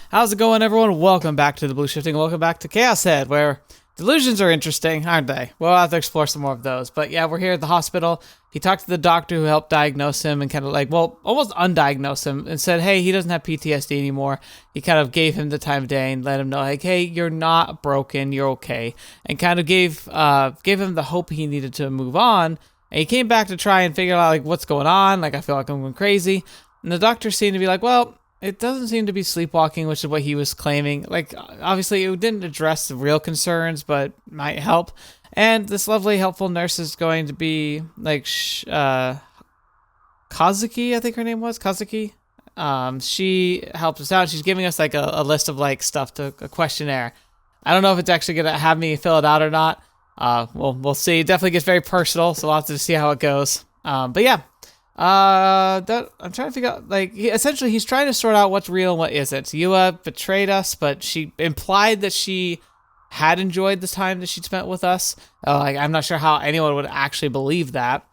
How's it going, everyone? Welcome back to TheBlueShifting. Welcome back to Chaos Head, where delusions are interesting, aren't they? We'll have to explore some more of those. But yeah, we're here at the hospital. He talked to the doctor who helped diagnose him and kind of almost undiagnose him and said, hey, he doesn't have PTSD anymore. He kind of gave him the time of day and let him know, like, hey, you're not broken, you're okay. And kind of gave him the hope he needed to move on. And he came back to try and figure out, like, what's going on. Like, I feel like I'm going crazy. And the doctor seemed to be like, well, it doesn't seem to be sleepwalking, which is what he was claiming. Like, obviously, it didn't address the real concerns, but might help. And this lovely, helpful nurse is going to be, like, Kazuki, I think her name was, Kazuki. She helps us out. She's giving us, like, a list of, like, stuff to a questionnaire. I don't know if it's actually going to have me fill it out or not. We'll see. It definitely gets very personal, so we'll have to see how it goes. But yeah. I'm trying to figure out, like, essentially he's trying to sort out what's real and what isn't. Yua betrayed us, but she implied that she had enjoyed the time that she'd spent with us. Like, I'm not sure how anyone would actually believe that,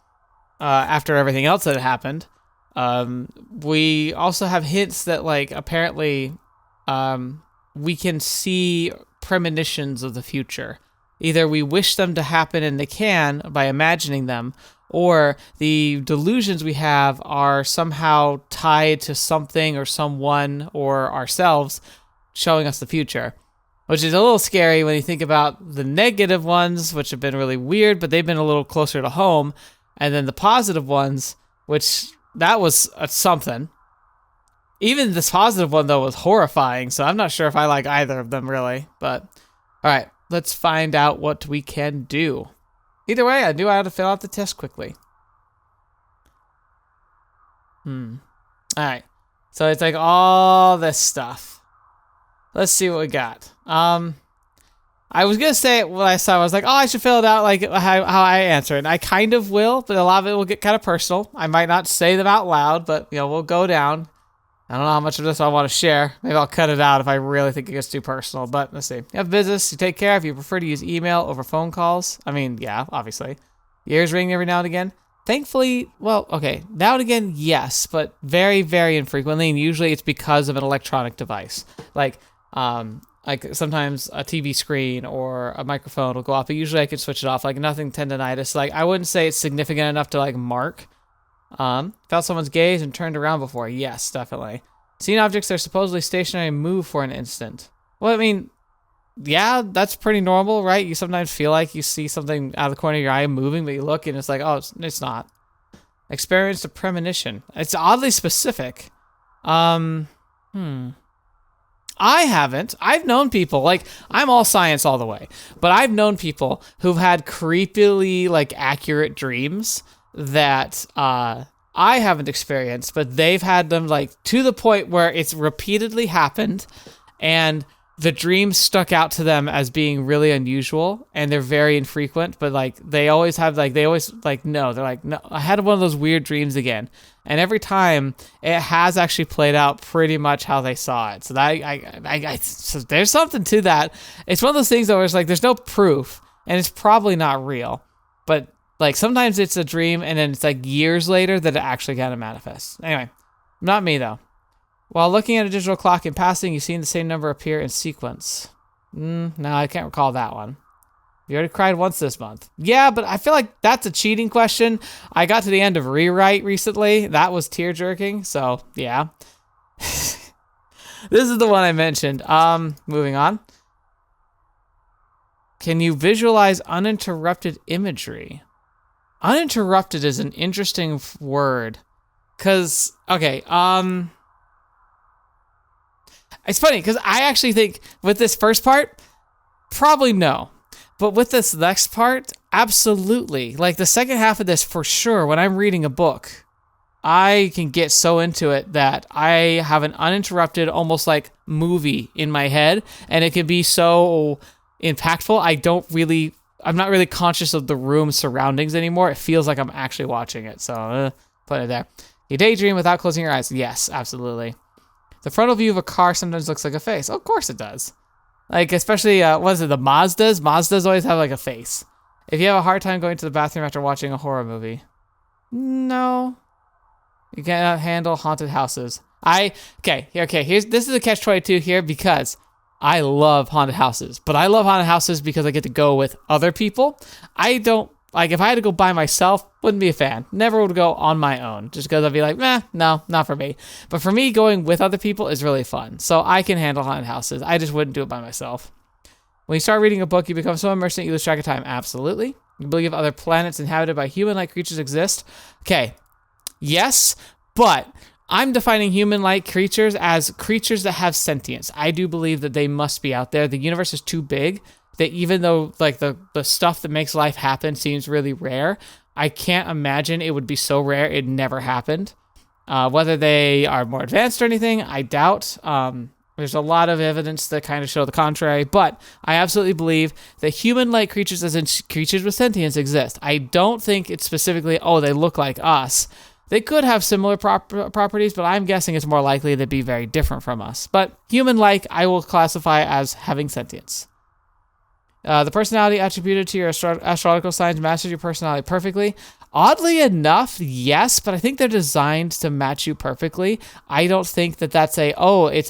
after everything else that had happened. We also have hints that, like, apparently, we can see premonitions of the future. Either we wish them to happen and they can by imagining them, or the delusions we have are somehow tied to something or someone or ourselves showing us the future, which is a little scary when you think about the negative ones, which have been really weird, but they've been a little closer to home, and then the positive ones, which that was something. Even this positive one, though, was horrifying, so I'm not sure if I like either of them, really. But, all right, let's find out what we can do. Either way, I knew I had to fill out the test quickly. Alright. So it's like all this stuff. Let's see what we got. I was going to say it when I saw it. I was like, oh, I should fill it out like how I answer it. And I kind of will, but a lot of it will get kind of personal. I might not say them out loud, but, you know, we'll go down. I don't know how much of this I want to share. Maybe I'll cut it out if I really think it gets too personal. But let's see. You have business. You take care. If you prefer to use email over phone calls. I mean, yeah, obviously. Your ears ring every now and again. Thankfully, well, okay. Now and again, yes. But very, very infrequently. And usually it's because of an electronic device. Like sometimes a TV screen or a microphone will go off. But usually I can switch it off. Like nothing tendonitis. Like I wouldn't say it's significant enough to like mark. Felt someone's gaze and turned around before. Yes, definitely. Seen objects that are supposedly stationary and move for an instant. Well, I mean, yeah, that's pretty normal, right? You sometimes feel like you see something out of the corner of your eye moving, but you look and it's like, oh, it's not. Experienced a premonition. It's oddly specific. I haven't. I've known people, like, I'm all science all the way, but I've known people who've had creepily, like, accurate dreams that I haven't experienced, but they've had them like to the point where it's repeatedly happened and the dreams stuck out to them as being really unusual and they're very infrequent, but like they always have like no, they're like, no, I had one of those weird dreams again. And every time it has actually played out pretty much how they saw it. So that so there's something to that. It's one of those things that where it's like there's no proof and it's probably not real, but like, sometimes it's a dream, and then it's, like, years later that it actually kind of manifests. Anyway, not me, though. While looking at a digital clock in passing, you've seen the same number appear in sequence. No, I can't recall that one. You already cried once this month. Yeah, but I feel like that's a cheating question. I got to the end of Rewrite recently. That was tear-jerking, so, yeah. This is the one I mentioned. Moving on. Can you visualize uninterrupted imagery? Uninterrupted is an interesting word, cause okay, it's funny because I actually think with this first part, probably no, but with this next part, absolutely. Like the second half of this, for sure. When I'm reading a book, I can get so into it that I have an uninterrupted, almost like movie in my head, and it can be so impactful. I'm not really conscious of the room surroundings anymore. It feels like I'm actually watching it. So, put it there. You daydream without closing your eyes. Yes, absolutely. The frontal view of a car sometimes looks like a face. Of course it does. Like, especially, what is it, the Mazdas? Mazdas always have, like, a face. If you have a hard time going to the bathroom after watching a horror movie. No. You cannot handle haunted houses. This is a catch-22 here because I love haunted houses, but I love haunted houses because I get to go with other people. I don't, like, if I had to go by myself, wouldn't be a fan. Never would go on my own, just because I'd be like, no, not for me. But for me, going with other people is really fun, so I can handle haunted houses. I just wouldn't do it by myself. When you start reading a book, you become so immersed that you lose track of time. Absolutely. You believe other planets inhabited by human-like creatures exist? Okay, yes, but I'm defining human-like creatures as creatures that have sentience. I do believe that they must be out there. The universe is too big that even though like the stuff that makes life happen seems really rare, I can't imagine it would be so rare it never happened. Whether they are more advanced or anything, I doubt. There's a lot of evidence that kind of show the contrary, but I absolutely believe that human-like creatures, as in creatures with sentience, exist. I don't think it's specifically, they look like us. They could have similar properties, but I'm guessing it's more likely they'd be very different from us. But human-like, I will classify as having sentience. The personality attributed to your astrological signs matches your personality perfectly. Oddly enough, yes, but I think they're designed to match you perfectly. I don't think that that's it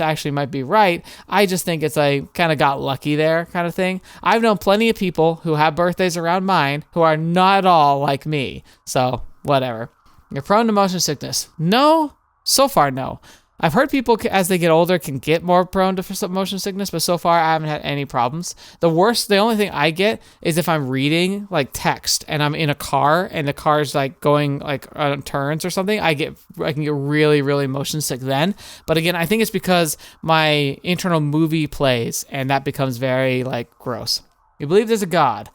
actually might be right. I just think it's kind of got lucky there kind of thing. I've known plenty of people who have birthdays around mine who are not at all like me. So, whatever. You're prone to motion sickness. No, so far, no. I've heard people, as they get older, can get more prone to motion sickness, but so far I haven't had any problems. The only thing I get is if I'm reading like text and I'm in a car and the car's like going like on turns or something, I can get really, really motion sick then. But again, I think it's because my internal movie plays and that becomes very like gross. You believe there's a God.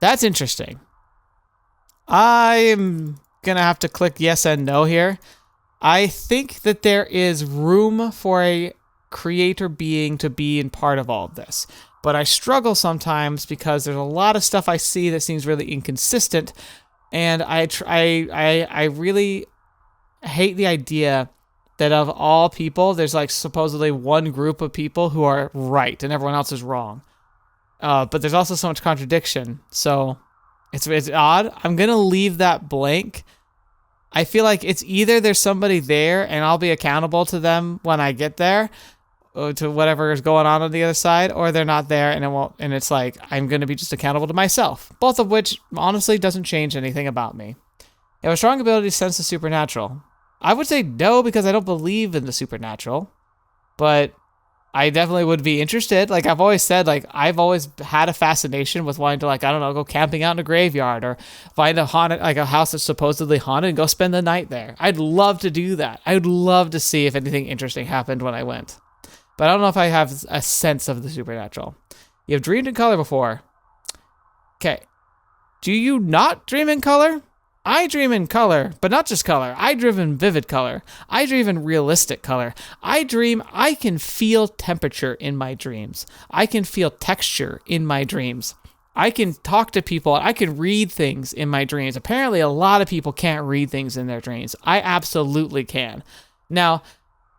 That's interesting. I'm gonna have to click yes and no here. I think that there is room for a creator being to be in part of all of this, but I struggle sometimes because there's a lot of stuff I see that seems really inconsistent, and I really hate the idea that of all people, there's like supposedly one group of people who are right and everyone else is wrong. But there's also so much contradiction, so it's odd. I'm gonna leave that blank. I feel like it's either there's somebody there and I'll be accountable to them when I get there, or to whatever is going on the other side, or they're not there and it won't. And it's like I'm going to be just accountable to myself. Both of which honestly doesn't change anything about me. You have a strong ability to sense the supernatural. I would say no because I don't believe in the supernatural, but I definitely would be interested. Like I've always said, like I've always had a fascination with wanting to, like, I don't know, go camping out in a graveyard or find a haunted, like a house that's supposedly haunted and go spend the night there. I'd love to do that. I would love to see if anything interesting happened when I went. But I don't know if I have a sense of the supernatural. You have dreamed in color before. Okay. Do you not dream in color? I dream in color, but not just color. I dream in vivid color. I dream in realistic color. I can feel temperature in my dreams. I can feel texture in my dreams. I can talk to people. I can read things in my dreams. Apparently, a lot of people can't read things in their dreams. I absolutely can. Now,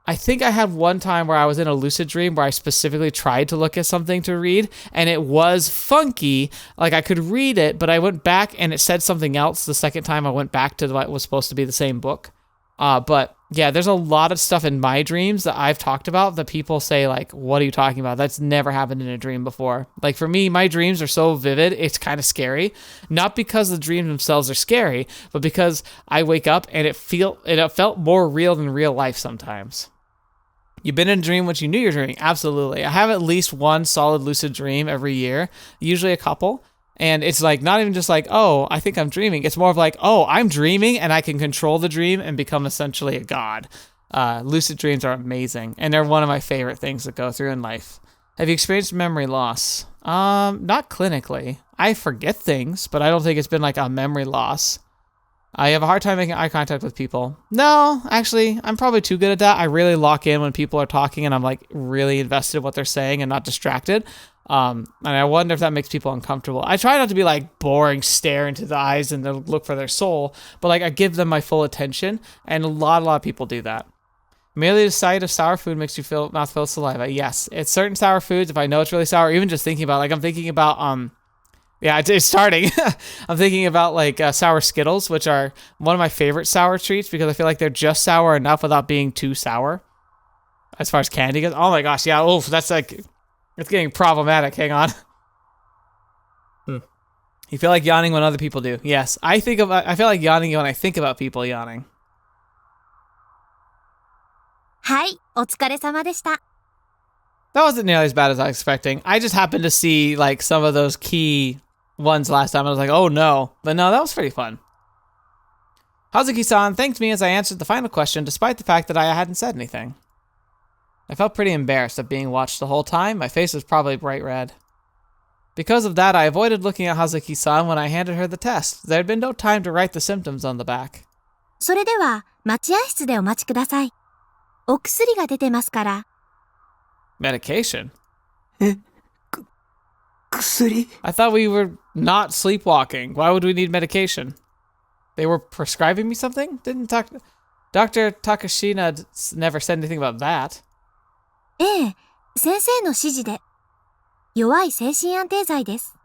I think I had one time where I was in a lucid dream where I specifically tried to look at something to read, and it was funky. Like I could read it, but I went back and it said something else the second time I went back to what was supposed to be the same book. But yeah, there's a lot of stuff in my dreams that I've talked about that people say, like, what are you talking about? That's never happened in a dream before. Like for me, my dreams are so vivid, it's kind of scary. Not because the dreams themselves are scary, but because I wake up and it felt more real than real life sometimes. You've been in a dream which you knew you were dreaming. Absolutely. I have at least one solid lucid dream every year, usually a couple. And it's like not even just like, oh, I think I'm dreaming. It's more of like, oh, I'm dreaming and I can control the dream and become essentially a god. Lucid dreams are amazing. And they're one of my favorite things to go through in life. Have you experienced memory loss? Not clinically. I forget things, but I don't think it's been like a memory loss. I have a hard time making eye contact with people. No, actually, I'm probably too good at that. I really lock in when people are talking and I'm like really invested in what they're saying and not distracted. And I wonder if that makes people uncomfortable. I try not to be like boring, stare into the eyes and look for their soul, but like I give them my full attention, and a lot of people do that. Merely the sight of sour food makes you mouth fill with saliva. Yes, it's certain sour foods. If I know it's really sour, even just thinking about, like I'm thinking about Yeah, it's starting. I'm thinking about like sour Skittles, which are one of my favorite sour treats because I feel like they're just sour enough without being too sour. As far as candy goes, oh my gosh, yeah, oof, that's like, it's getting problematic. Hang on. You feel like yawning when other people do. Yes, I feel like yawning when I think about people yawning. はい、お疲れ様でした。 That wasn't nearly as bad as I was expecting. I just happened to see like some of those key ones last time. I was like, oh no. But no, that was pretty fun. Hazuki-san thanked me as I answered the final question, despite the fact that I hadn't said anything. I felt pretty embarrassed at being watched the whole time. My face was probably bright red. Because of that, I avoided looking at Hazuki-san when I handed her the test. There had been no time to write the symptoms on the back. それでは、待合室でお待ちください。お薬が出てますから。 Medication? 薬? I thought we were not sleepwalking. Why would we need medication? They were prescribing me something? Dr. Takashina never said anything about that. ええ、先生の指示で。弱い精神安定剤です。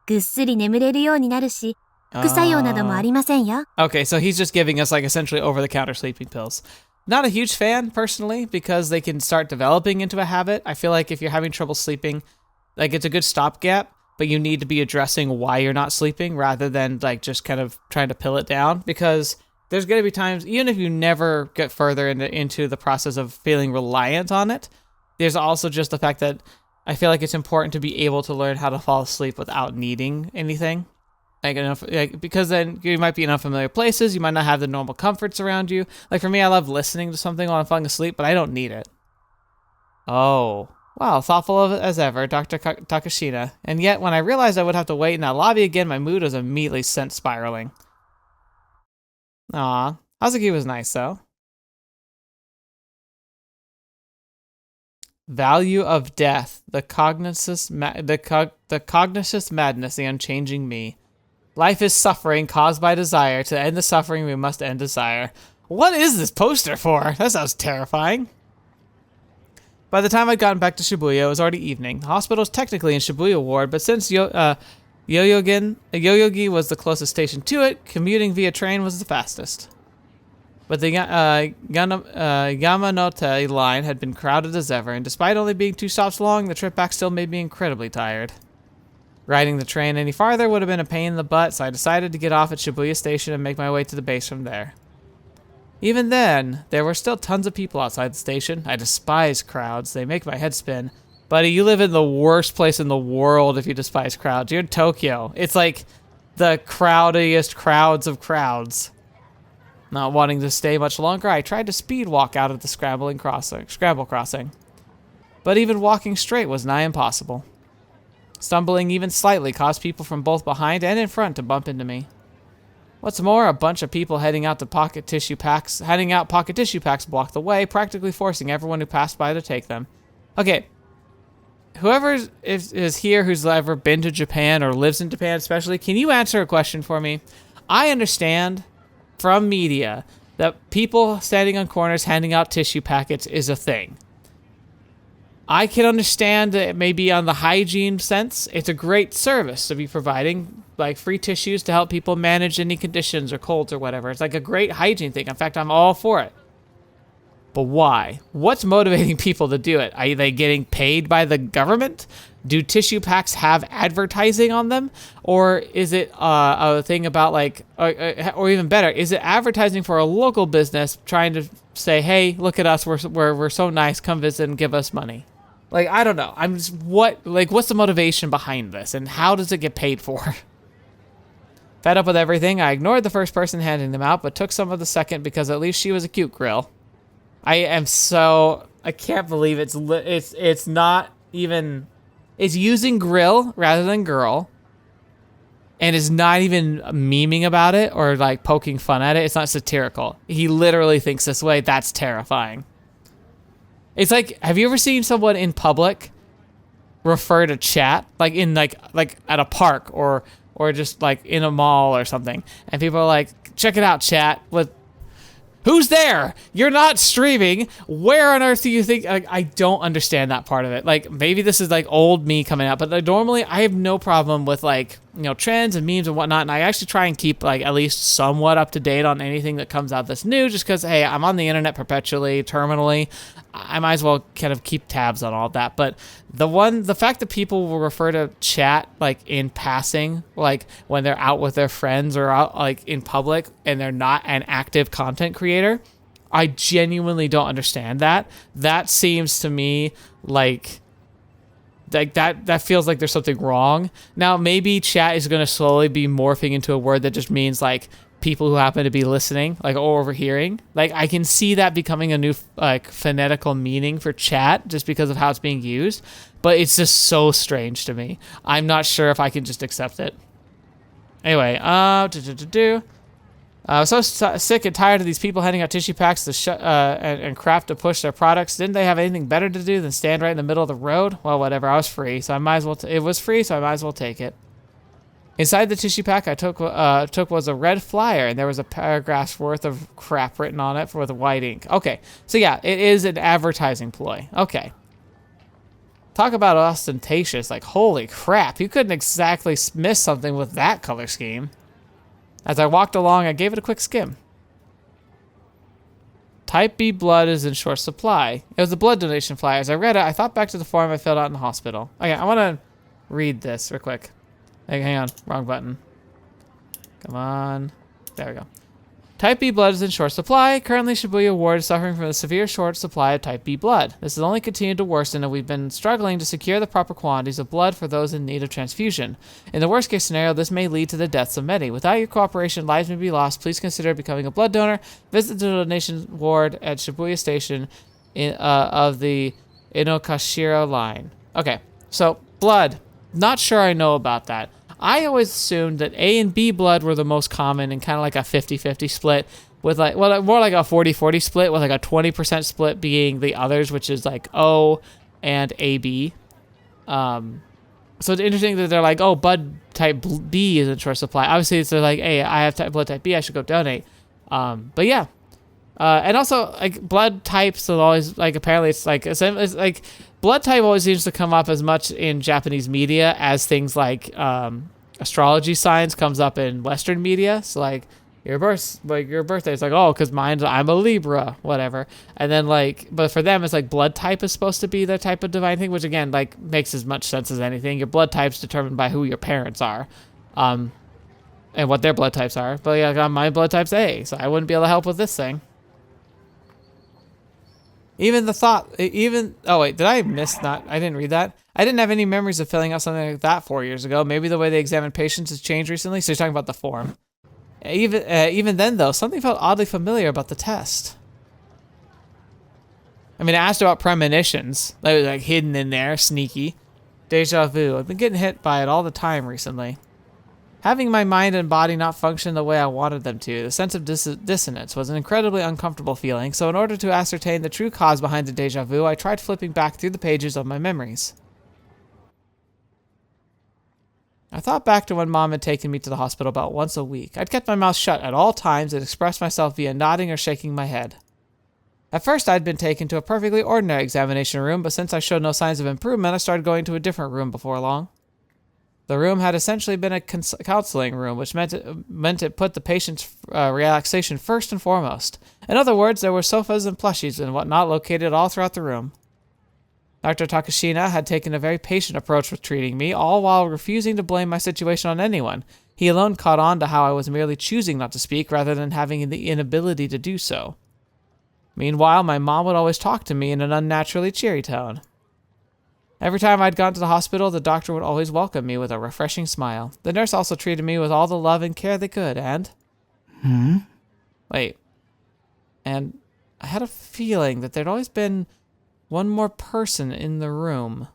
ぐっすり眠れるようになるし、副作用などもありませんよ。Okay, so he's just giving us like essentially over-the-counter sleeping pills. Not a huge fan, personally, because they can start developing into a habit. I feel like if you're having trouble sleeping, like it's a good stopgap, but you need to be addressing why you're not sleeping rather than like just kind of trying to pill it down, because there's going to be times, even if you never get further into the process of feeling reliant on it, there's also just the fact that I feel like it's important to be able to learn how to fall asleep without needing anything. Because then you might be in unfamiliar places, you might not have the normal comforts around you. Like for me, I love listening to something while I'm falling asleep, but I don't need it. Oh, wow, thoughtful as ever, Dr. Takashina. And yet, when I realized I would have to wait in that lobby again, my mood was immediately sent spiraling. Aw, Hazuki was nice though. Value of death, the cognitus madness, the unchanging me. Life is suffering caused by desire. To end the suffering, we must end desire. What is this poster for? That sounds terrifying. By the time I'd gotten back to Shibuya, it was already evening. The hospital was technically in Shibuya Ward, but since Yoyogi was the closest station to it, commuting via train was the fastest. But the Yamanote line had been crowded as ever, and despite only being 2 stops long, the trip back still made me incredibly tired. Riding the train any farther would have been a pain in the butt, so I decided to get off at Shibuya Station and make my way to the base from there. Even then, there were still tons of people outside the station. I despise crowds. They make my head spin. Buddy, you live in the worst place in the world if you despise crowds. You're in Tokyo. It's like the crowdiest crowds of crowds. Not wanting to stay much longer, I tried to speed walk out of the scramble crossing. But even walking straight was nigh impossible. Stumbling even slightly caused people from both behind and in front to bump into me. What's more, a bunch of people heading out pocket tissue packs blocked the way, practically forcing everyone who passed by to take them. Okay, whoever is here who's ever been to Japan or lives in Japan especially, can you answer a question for me? I understand from media that people standing on corners handing out tissue packets is a thing. I can understand that it may be on the hygiene sense. It's a great service to be providing like free tissues to help people manage any conditions or colds or whatever. It's like a great hygiene thing. In fact, I'm all for it. But why? What's motivating people to do it? Are they getting paid by the government? Do tissue packs have advertising on them? Or is it a thing about like, or even better, is it advertising for a local business trying to say, hey, look at us, we're so nice, come visit and give us money? Like, I don't know. What's the motivation behind this and how does it get paid for? Fed up with everything, I ignored the first person handing them out, but took some of the second because at least she was a cute grill. I can't believe it's not even, it's using grill rather than girl. And is not even memeing about it or like poking fun at it. It's not satirical. He literally thinks this way. That's terrifying. It's like, have you ever seen someone in public refer to chat, like in like at a park or just like in a mall or something, and people are like, check it out, chat, with Who's there? You're not streaming. Where on earth do you think? Like, I don't understand that part of it. Like, maybe this is like old me coming out, but like, normally I have no problem with like, you know, trends and memes and whatnot. And I actually try and keep like at least somewhat up to date on anything that comes out that's new, just because, hey, I'm on the internet perpetually, terminally. I might as well kind of keep tabs on all that. But the fact that people will refer to chat like in passing, like when they're out with their friends or out like in public and they're not an active content creator, I genuinely don't understand that. That seems to me like that feels like there's something wrong. Now, maybe chat is going to slowly be morphing into a word that just means like people who happen to be listening, like, or overhearing. Like, I can see that becoming a new like phonetical meaning for chat just because of how it's being used, but it's just so strange to me. I'm not sure if I can just accept it. Anyway, so sick and tired of these people handing out tissue packs to and craft to push their products. Didn't they have anything better to do than stand right in the middle of the road? Well, whatever. I was free, so I might as well. It was free, so I might as well take it. Inside the tissue pack I took was a red flyer, and there was a paragraph's worth of crap written on it with white ink. Okay, so yeah, it is an advertising ploy. Okay. Talk about ostentatious. Like, holy crap. You couldn't exactly miss something with that color scheme. As I walked along, I gave it a quick skim. Type B blood is in short supply. It was a blood donation flyer. As I read it, I thought back to the form I filled out in the hospital. Okay, I want to read this real quick. Hey, hang on, wrong button. Come on. There we go. Type B blood is in short supply. Currently, Shibuya ward is suffering from a severe short supply of Type B blood. This has only continued to worsen, and we've been struggling to secure the proper quantities of blood for those in need of transfusion. In the worst case scenario, this may lead to the deaths of many. Without your cooperation, lives may be lost. Please consider becoming a blood donor. Visit the donation ward at Shibuya Station of the Inokashira line. Okay, so blood. Not sure I know about that. I always assumed that A and B blood were the most common and kind of like a 50-50 split with like, well, more like a 40-40 split with like a 20% split being the others, which is like O and AB. So it's interesting that they're like, oh, blood type B is in short supply. Obviously, it's like, hey, I have blood type B, I should go donate. But yeah. And also, like, blood types will always, like, apparently it's like blood type always seems to come up as much in Japanese media as things like astrology signs comes up in Western media. So, like, your birthday, it's like, oh, because I'm a Libra, whatever. And then, like, but for them, it's like blood type is supposed to be the type of divine thing, which, again, like, makes as much sense as anything. Your blood type's determined by who your parents are. And what their blood types are. But, yeah, my blood type's A, so I wouldn't be able to help with this thing. Oh wait, did I miss that? I didn't read that. I didn't have any memories of filling out something like that 4 years ago. Maybe the way they examine patients has changed recently. So you're talking about the form. Even then though, something felt oddly familiar about the test. I mean, I asked about premonitions. That was like hidden in there, sneaky. Deja vu. I've been getting hit by it all the time recently. Having my mind and body not function the way I wanted them to, the sense of dissonance was an incredibly uncomfortable feeling, so in order to ascertain the true cause behind the deja vu, I tried flipping back through the pages of my memories. I thought back to when Mom had taken me to the hospital about once a week. I'd kept my mouth shut at all times and expressed myself via nodding or shaking my head. At first, I'd been taken to a perfectly ordinary examination room, but since I showed no signs of improvement, I started going to a different room before long. The room had essentially been a counseling room, which meant it put the patient's relaxation first and foremost. In other words, there were sofas and plushies and whatnot located all throughout the room. Dr. Takashina had taken a very patient approach with treating me, all while refusing to blame my situation on anyone. He alone caught on to how I was merely choosing not to speak rather than having the inability to do so. Meanwhile, my mom would always talk to me in an unnaturally cheery tone. Every time I'd gone to the hospital, the doctor would always welcome me with a refreshing smile. The nurse also treated me with all the love and care they could, and... Wait. And I had a feeling that there'd always been one more person in the room.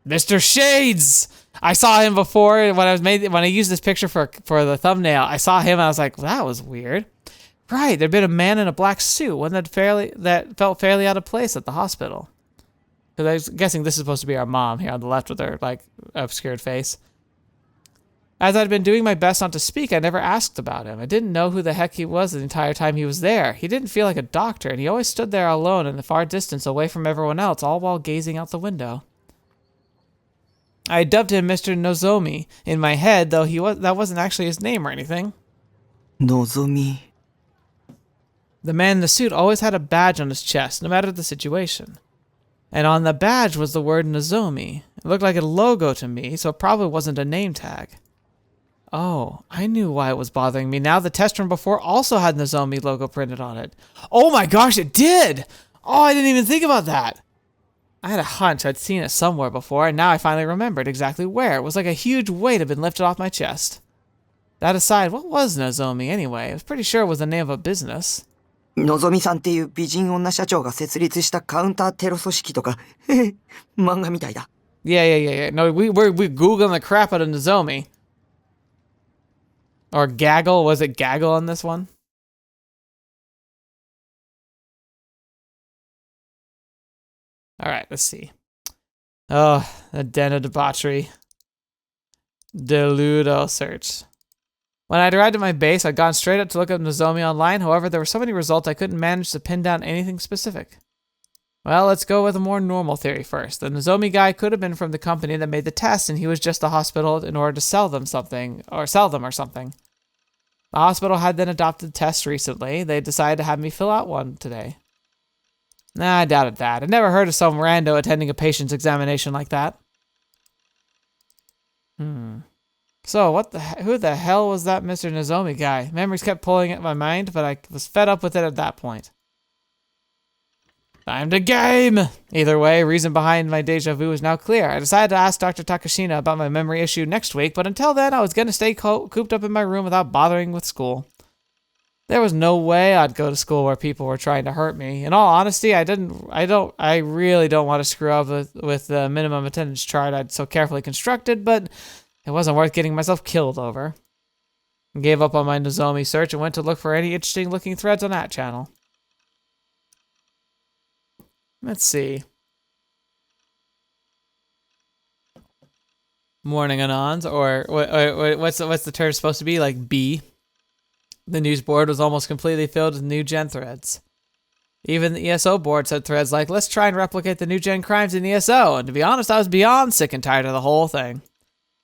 Mr. Shades! I saw him before when I used this picture for the thumbnail. I saw him and I was like, well, that was weird. Right, there'd been a man in a black suit, one that felt fairly out of place at the hospital. Because I was guessing this is supposed to be our mom here on the left with her, like, obscured face. As I'd been doing my best not to speak, I never asked about him. I didn't know who the heck he was the entire time he was there. He didn't feel like a doctor, and he always stood there alone in the far distance away from everyone else, all while gazing out the window. I dubbed him Mr. Nozomi in my head, though that wasn't actually his name or anything. Nozomi. The man in the suit always had a badge on his chest, no matter the situation. And on the badge was the word Nozomi. It looked like a logo to me, so it probably wasn't a name tag. Oh, I knew why it was bothering me. Now the test from before also had Nozomi logo printed on it. Oh my gosh, it did! Oh, I didn't even think about that. I had a hunch I'd seen it somewhere before, and now I finally remembered exactly where. It was like a huge weight had been lifted off my chest. That aside, what was Nozomi anyway? I was pretty sure it was the name of a business. のぞみさんっていう美人女社長が設立したカウンターテロ組織とか、漫画みたいだ。Yeah. No, we're Googling the crap out of Nozomi. Or Gaggle. Was it Gaggle on this one? Alright, let's see. Oh, the den of debauchery. Deludo search. When I'd arrived at my base, I'd gone straight up to look up Nozomi online. However, there were so many results I couldn't manage to pin down anything specific. Well, let's go with a more normal theory first. The Nozomi guy could have been from the company that made the test, and he was just a hospital in order to sell them something. The hospital had then adopted tests recently. They decided to have me fill out one today. Nah, I doubted that. I'd never heard of some rando attending a patient's examination like that. So, who the hell was that Mr. Nozomi guy? Memories kept pulling at my mind, but I was fed up with it at that point. Time to game! Either way, reason behind my deja vu is now clear. I decided to ask Dr. Takashina about my memory issue next week, but until then, I was going to stay cooped up in my room without bothering with school. There was no way I'd go to school where people were trying to hurt me. In all honesty, I really don't want to screw up with the minimum attendance chart I'd so carefully constructed, but it wasn't worth getting myself killed over. I gave up on my Nozomi search and went to look for any interesting looking threads on that channel. Let's see. Morning Anons, or what's the term supposed to be? Like B. The news board was almost completely filled with NewGen threads. Even the ESO board said threads like, let's try and replicate the NewGen crimes in ESO. And to be honest, I was beyond sick and tired of the whole thing.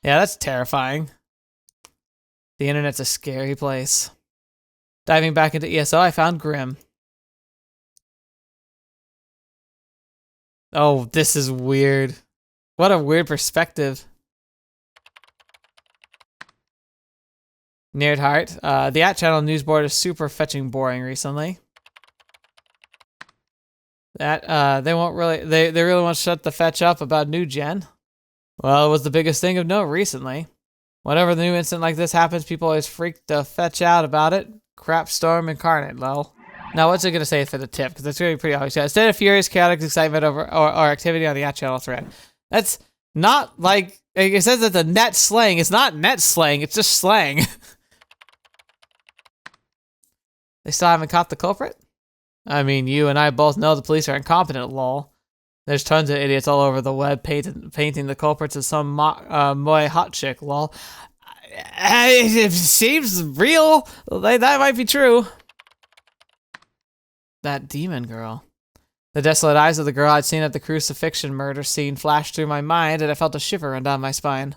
Yeah, that's terrifying. The internet's a scary place. Diving back into ESO, I found Grim. Oh, this is weird. What a weird perspective. Nerd Heart. The @channel news board is super fetching boring recently. They really want to shut the fetch up about NewGen. Well, it was the biggest thing of note recently. Whenever the new incident like this happens, people always freak the fetch out about it. Crap storm incarnate, lol. Now, what's it going to say for the tip? Because it's going to be pretty obvious. Instead of furious, chaotic excitement over or activity on the @channel thread. That's not like, it says that the net slang. It's not net slang, it's just slang. They still haven't caught the culprit? I mean, you and I both know the police are incompetent, lol. There's tons of idiots all over the web painting the culprits as some moe hot chick, lol. It seems real. That might be true. That demon girl. The desolate eyes of the girl I'd seen at the crucifixion murder scene flashed through my mind, and I felt a shiver run down my spine.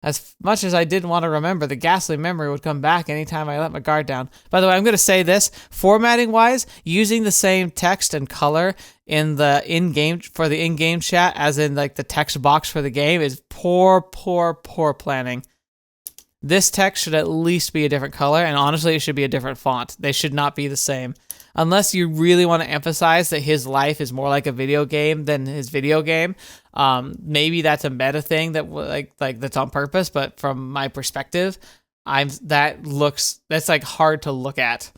As much as I didn't want to remember, the ghastly memory would come back anytime I let my guard down. By the way, I'm going to say this, formatting-wise, using the same text and color in the in-game chat as in like the text box for the game is poor planning. This text should at least be a different color, and honestly, it should be a different font. They should not be the same. Unless you really want to emphasize that his life is more like a video game than his video game, maybe that's a meta thing that like that's on purpose. But from my perspective, that's like hard to look at.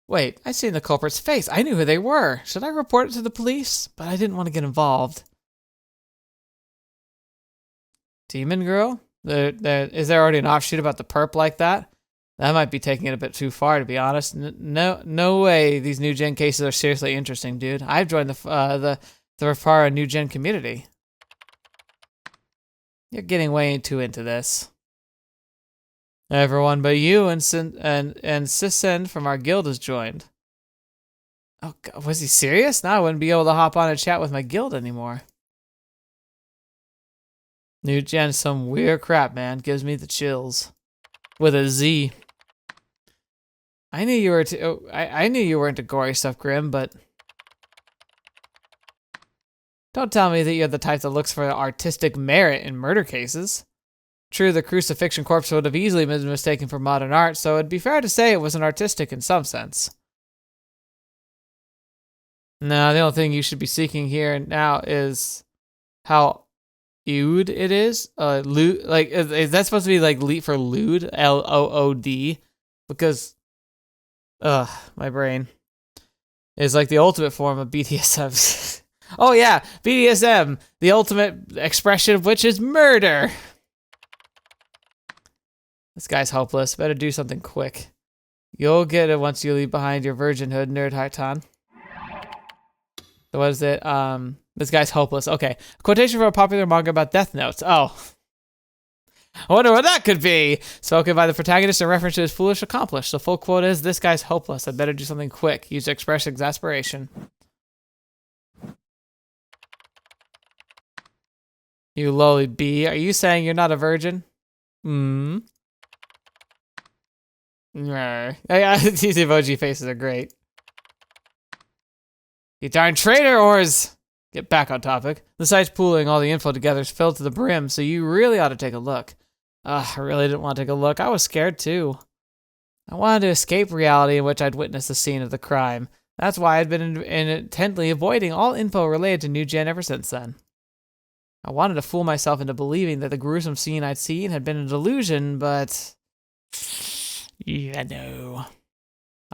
Wait, I seen the culprit's face. I knew who they were. Should I report it to the police? But I didn't want to get involved. Demon girl? Is there already an offshoot about the perp like that? That might be taking it a bit too far, to be honest. No way these NewGen cases are seriously interesting, dude. I've joined the Rapara NewGen community. You're getting way too into this. Everyone but you and Sisen from our guild has joined. Oh, God, was he serious? Now I wouldn't be able to hop on and chat with my guild anymore. NewGen, some weird crap, man. Gives me the chills. With a Z. I knew you were. I knew you were into gory stuff, Grim, but don't tell me that you're the type that looks for artistic merit in murder cases. True, the crucifixion corpse would have easily been mistaken for modern art, so it'd be fair to say it was an artistic in some sense. No, the only thing you should be seeking here now is how lewd it is. Lewd, like, is that supposed to be like for lewd? L-O-O-D? Because, my brain is like the ultimate form of BDSM. Oh yeah, BDSM, the ultimate expression of which is murder. This guy's hopeless. Better do something quick. You'll get it once you leave behind your virginhood, Nerd Haitan. So what is it? This guy's hopeless. Okay. A quotation from a popular manga about death notes. Oh. I wonder what that could be. Spoken by the protagonist in reference to his foolish accomplice. The full quote is, this guy's hopeless. I better do something quick. Use to express exasperation. You lowly bee. Are you saying you're not a virgin? Hmm. These emoji faces are great. You darn traitor whores! Get back on topic. The site's pooling all the info together is filled to the brim, so you really ought to take a look. I really didn't want to take a look. I was scared too. I wanted to escape reality in which I'd witnessed the scene of the crime. That's why I'd been intently avoiding all info related to NewGen ever since then. I wanted to fool myself into believing that the gruesome scene I'd seen had been a delusion, but... yeah, no.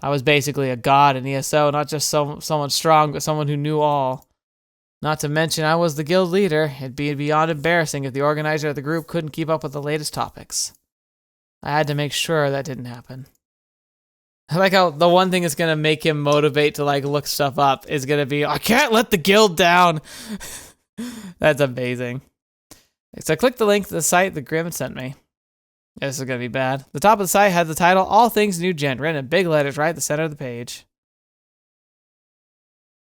I was basically a god in ESO, not just someone strong, but someone who knew all. Not to mention, I was the guild leader. It'd be beyond embarrassing if the organizer of the group couldn't keep up with the latest topics. I had to make sure that didn't happen. I like how the one thing that's going to make him motivate to like look stuff up is going to be, I can't let the guild down. That's amazing. So I clicked the link to the site that Grim had sent me. This is going to be bad. The top of the site had the title, All Things NewGen, written in big letters right at the center of the page.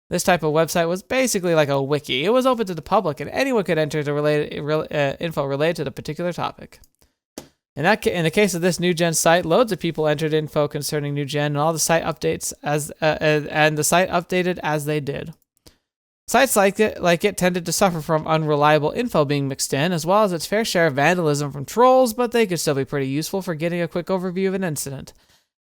This type of website was basically like a wiki. It was open to the public, and anyone could enter the info related to the particular topic. In the case of this NewGen site, loads of people entered info concerning NewGen, and all the site updates and the site updated as they did. Sites like it tended to suffer from unreliable info being mixed in, as well as its fair share of vandalism from trolls, but they could still be pretty useful for getting a quick overview of an incident.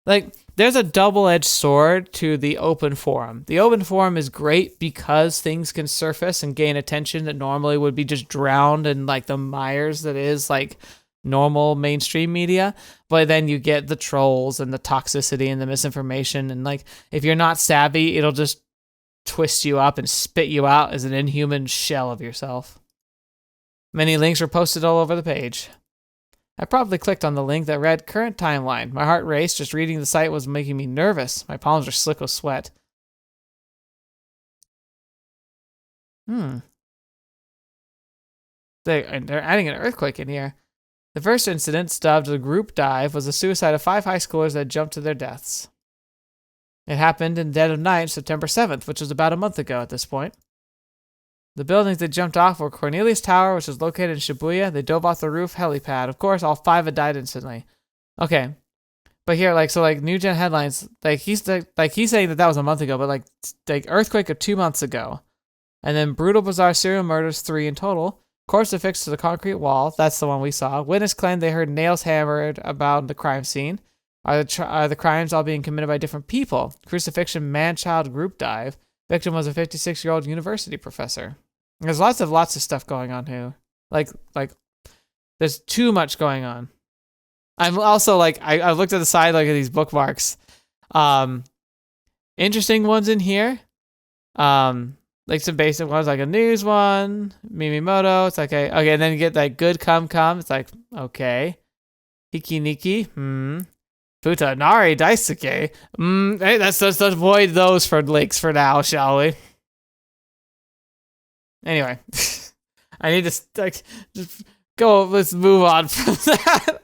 Like, there's a double-edged sword to the open forum. The open forum is great because things can surface and gain attention that normally would be just drowned in, like, the mires that is, like, normal mainstream media. But then you get the trolls and the toxicity and the misinformation, and, like, if you're not savvy, it'll just twist you up and spit you out as an inhuman shell of yourself. Many links were posted all over the page. I probably clicked on the link that read current timeline. My heart raced. Just reading the site was making me nervous. My palms are slick with sweat. They're adding an earthquake in here. The first incident, dubbed the group dive, was the suicide of 5 high schoolers that jumped to their deaths. It happened in the dead of night, September 7th, which was about a month ago at this point. The buildings they jumped off were Cornelius Tower, which is located in Shibuya. They dove off the roof helipad. Of course, all 5 had died instantly. Okay. But here, like, so, like, NewGen headlines, he's saying that was a month ago, but, like earthquake of 2 months ago. And then brutal, bizarre serial murders, 3 in total. Corpse affixed to the concrete wall. That's the one we saw. Witness claimed they heard nails hammered about the crime scene. Are the crimes all being committed by different people? Crucifixion man-child group dive. Victim was a 56-year-old university professor. There's lots of stuff going on here. Like there's too much going on. I'm also like I looked at the side like at these bookmarks. Interesting ones in here. Like some basic ones like a news one, Mimimoto. It's like okay, and then you get like good come. It's like okay. Hikiniki. Futanari Daisuke. Hey, let's avoid those for links for now, shall we? Anyway, I need to just let's move on from that.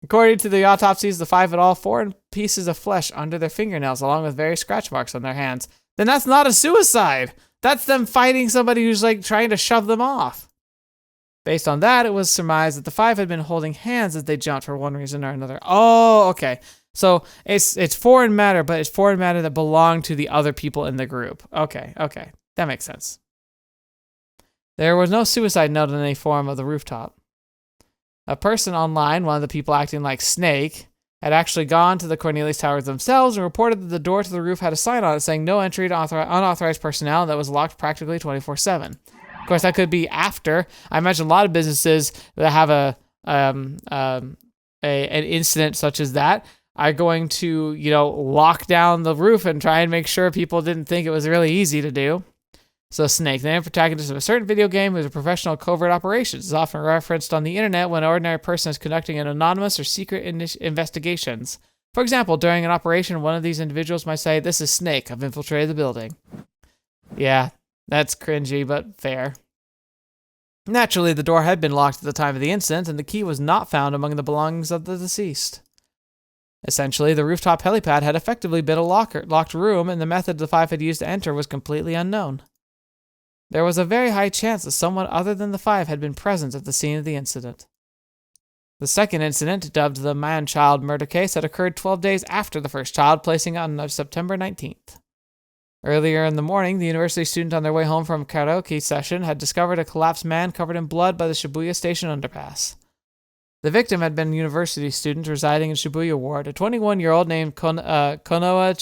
According to the autopsies, the five had all 4 pieces of flesh under their fingernails, along with various scratch marks on their hands. Then that's not a suicide. That's them fighting somebody who's like trying to shove them off. Based on that, it was surmised that the 5 had been holding hands as they jumped for one reason or another. Oh, okay. So it's foreign matter, but it's foreign matter that belonged to the other people in the group. Okay. That makes sense. There was no suicide note in any form of the rooftop. A person online, one of the people acting like Snake, had actually gone to the Cornelius Towers themselves and reported that the door to the roof had a sign on it saying no entry to unauthorized personnel that was locked practically 24/7. Of course, that could be after. I imagine a lot of businesses that have an incident such as that are going to, lock down the roof and try and make sure people didn't think it was really easy to do. So Snake, the name protagonist of a certain video game, who's a professional covert operations, is often referenced on the internet when an ordinary person is conducting an anonymous or secret investigations. For example, during an operation, one of these individuals might say, "This is Snake. I've infiltrated the building." Yeah, that's cringy, but fair. Naturally, the door had been locked at the time of the incident, and the key was not found among the belongings of the deceased. Essentially, the rooftop helipad had effectively been a locked room, and the method the 5 had used to enter was completely unknown. There was a very high chance that someone other than the 5 had been present at the scene of the incident. The second incident, dubbed the man-child murder case, had occurred 12 days after the first child, placing on September 19th. Earlier in the morning, the university student on their way home from a karaoke session had discovered a collapsed man covered in blood by the Shibuya station underpass. The victim had been a university student residing in Shibuya Ward, a 21-year-old named Konoha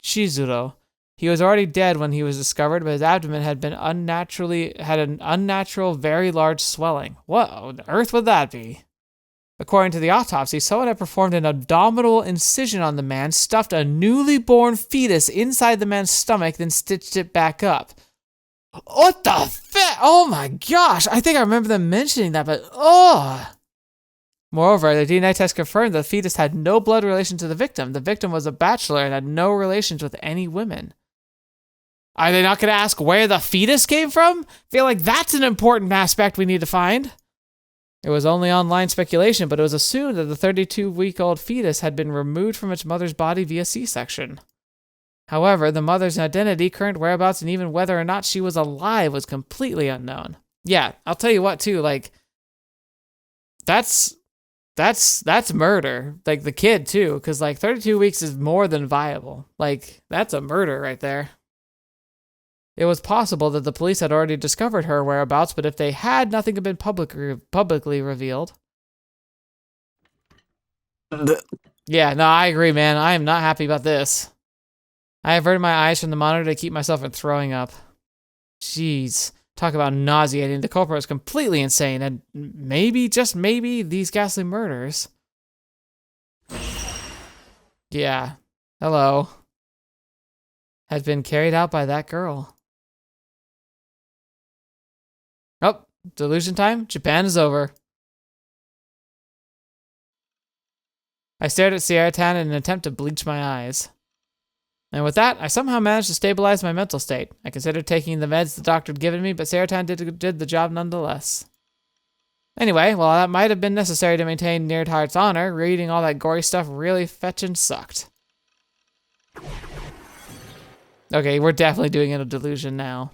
Chizuru. He was already dead when he was discovered, but his abdomen had an unnatural, very large swelling. What on earth would that be? According to the autopsy, someone had performed an abdominal incision on the man, stuffed a newly born fetus inside the man's stomach, then stitched it back up. What the oh my gosh! I think I remember them mentioning that, but Moreover, the DNA test confirmed that the fetus had no blood relation to the victim. The victim was a bachelor and had no relations with any women. Are they not going to ask where the fetus came from? I feel like that's an important aspect we need to find. It was only online speculation, but it was assumed that the 32-week-old fetus had been removed from its mother's body via C-section. However, the mother's identity, current whereabouts, and even whether or not she was alive was completely unknown. Yeah, I'll tell you what, too, like, that's murder. Like, the kid, too, because, 32 weeks is more than viable. That's a murder right there. It was possible that the police had already discovered her whereabouts, but if they had, nothing had been publicly revealed. Yeah, no, I agree, man. I am not happy about this. I averted my eyes from the monitor to keep myself from throwing up. Jeez. Talk about nauseating. The culprit was completely insane, and maybe, just maybe, these ghastly murders. Yeah. Hello. Had been carried out by that girl. Oh, delusion time? Japan is over. I stared at Sierra Tan in an attempt to bleach my eyes. And with that, I somehow managed to stabilize my mental state. I considered taking the meds the doctor had given me, but Sierra Tan did the job nonetheless. Anyway, while that might have been necessary to maintain Nearheart's honor, reading all that gory stuff really fetchin' sucked. Okay, we're definitely doing it a delusion now.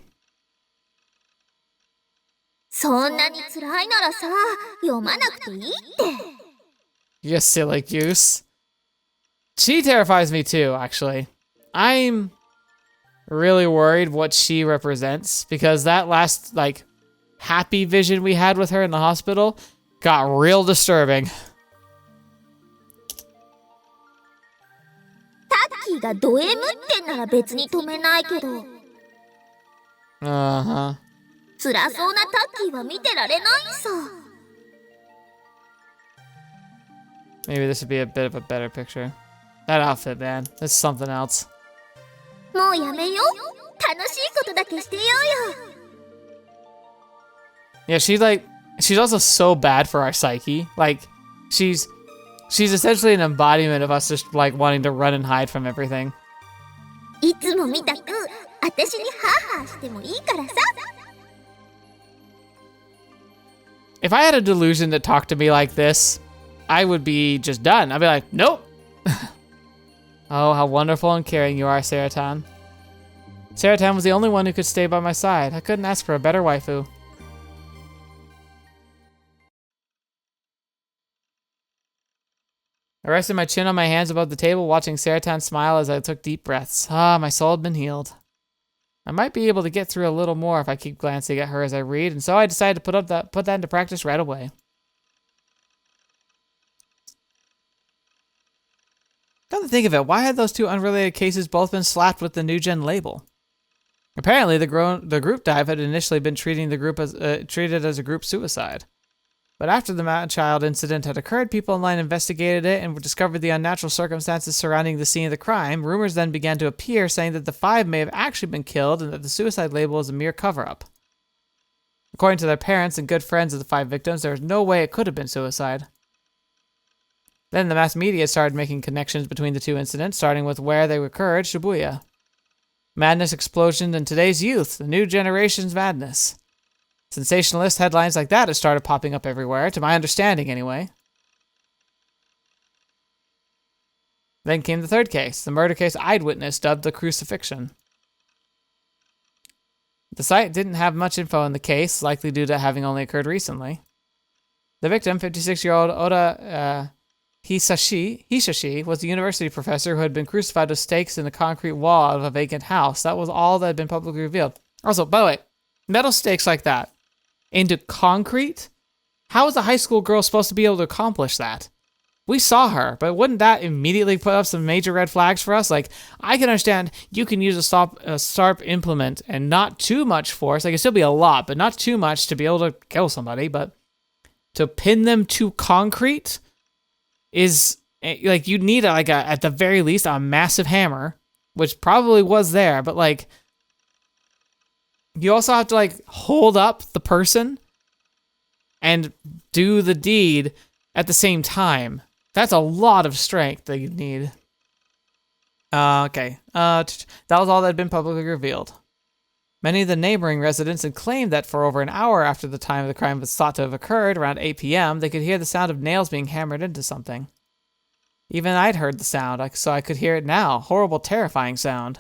そんなに辛いならさ、読まなくていいって。You silly goose. She terrifies me too, actually. I'm really worried what she represents, because that last, happy vision we had with her in the hospital got real disturbing. タッキーがド M ってんなら別に止めないけど。Uh-huh. 辛そうなタッキーは見てられないさ。Maybe this would be a bit of a better picture. That outfit, man. That's something else. もうやめよう。楽しいことだけしてようよ。 Yeah, she's also so bad for our psyche. She's essentially an embodiment of us just wanting to run and hide from everything. いつもみたく、私にハーハーしてもいいからさ。if I had a delusion that talked to me like this, I would be just done. I'd be like, nope. Oh, how wonderful and caring you are, Saratan. Saratan was the only one who could stay by my side. I couldn't ask for a better waifu. I rested my chin on my hands above the table, watching Saratan smile as I took deep breaths. Ah, my soul had been healed. I might be able to get through a little more if I keep glancing at her as I read, and so I decided to put that into practice right away. Come to think of it, why had those two unrelated cases both been slapped with the NewGen label? Apparently, the group dive had initially been treated as a group suicide. But after the man-child incident had occurred, people online investigated it and discovered the unnatural circumstances surrounding the scene of the crime. Rumors then began to appear saying that the 5 may have actually been killed and that the suicide label is a mere cover-up. According to their parents and good friends of the 5 victims, there was no way it could have been suicide. Then the mass media started making connections between the two incidents, starting with where they occurred, Shibuya. Madness explosion in today's youth, the new generation's madness. Sensationalist headlines like that have started popping up everywhere, to my understanding anyway. Then came the third case, the murder case I'd witnessed dubbed the crucifixion. The site didn't have much info in the case, likely due to having only occurred recently. The victim, 56-year-old Oda Hisashi, was a university professor who had been crucified with stakes in the concrete wall of a vacant house. That was all that had been publicly revealed. Also, by the way, metal stakes like that into concrete? How is a high school girl supposed to be able to accomplish that? We saw her, but wouldn't that immediately put up some major red flags for us? Like, I can understand you can use a sharp implement and not too much force. Like, it'd still be a lot, but not too much to be able to kill somebody. But to pin them to concrete is, like, you'd need, at the very least, a massive hammer, which probably was there, but, like, you also have to, like, hold up the person and do the deed at the same time. That's a lot of strength that you'd need. Okay. That was all that had been publicly revealed. Many of the neighboring residents had claimed that for over an hour after the time the crime was thought to have occurred, around 8 p.m., they could hear the sound of nails being hammered into something. Even I'd heard the sound, so I could hear it now. Horrible, terrifying sound.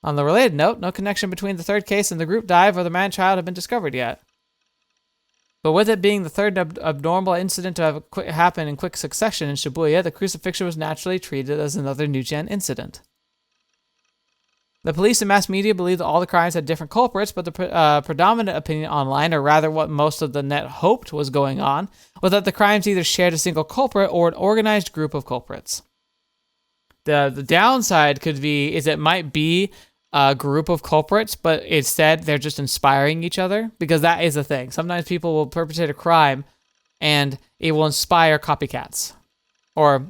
On the related note, no connection between the third case and the group dive or the man-child have been discovered yet. But with it being the third abnormal incident to have happened in quick succession in Shibuya, the crucifixion was naturally treated as another NewGen incident. The police and mass media believe that all the crimes had different culprits, but the predominant opinion online, or rather what most of the net hoped was going on, was that the crimes either shared a single culprit or an organized group of culprits. The downside could be is it might be a group of culprits, but instead they're just inspiring each other, because that is a thing. Sometimes people will perpetrate a crime and it will inspire copycats or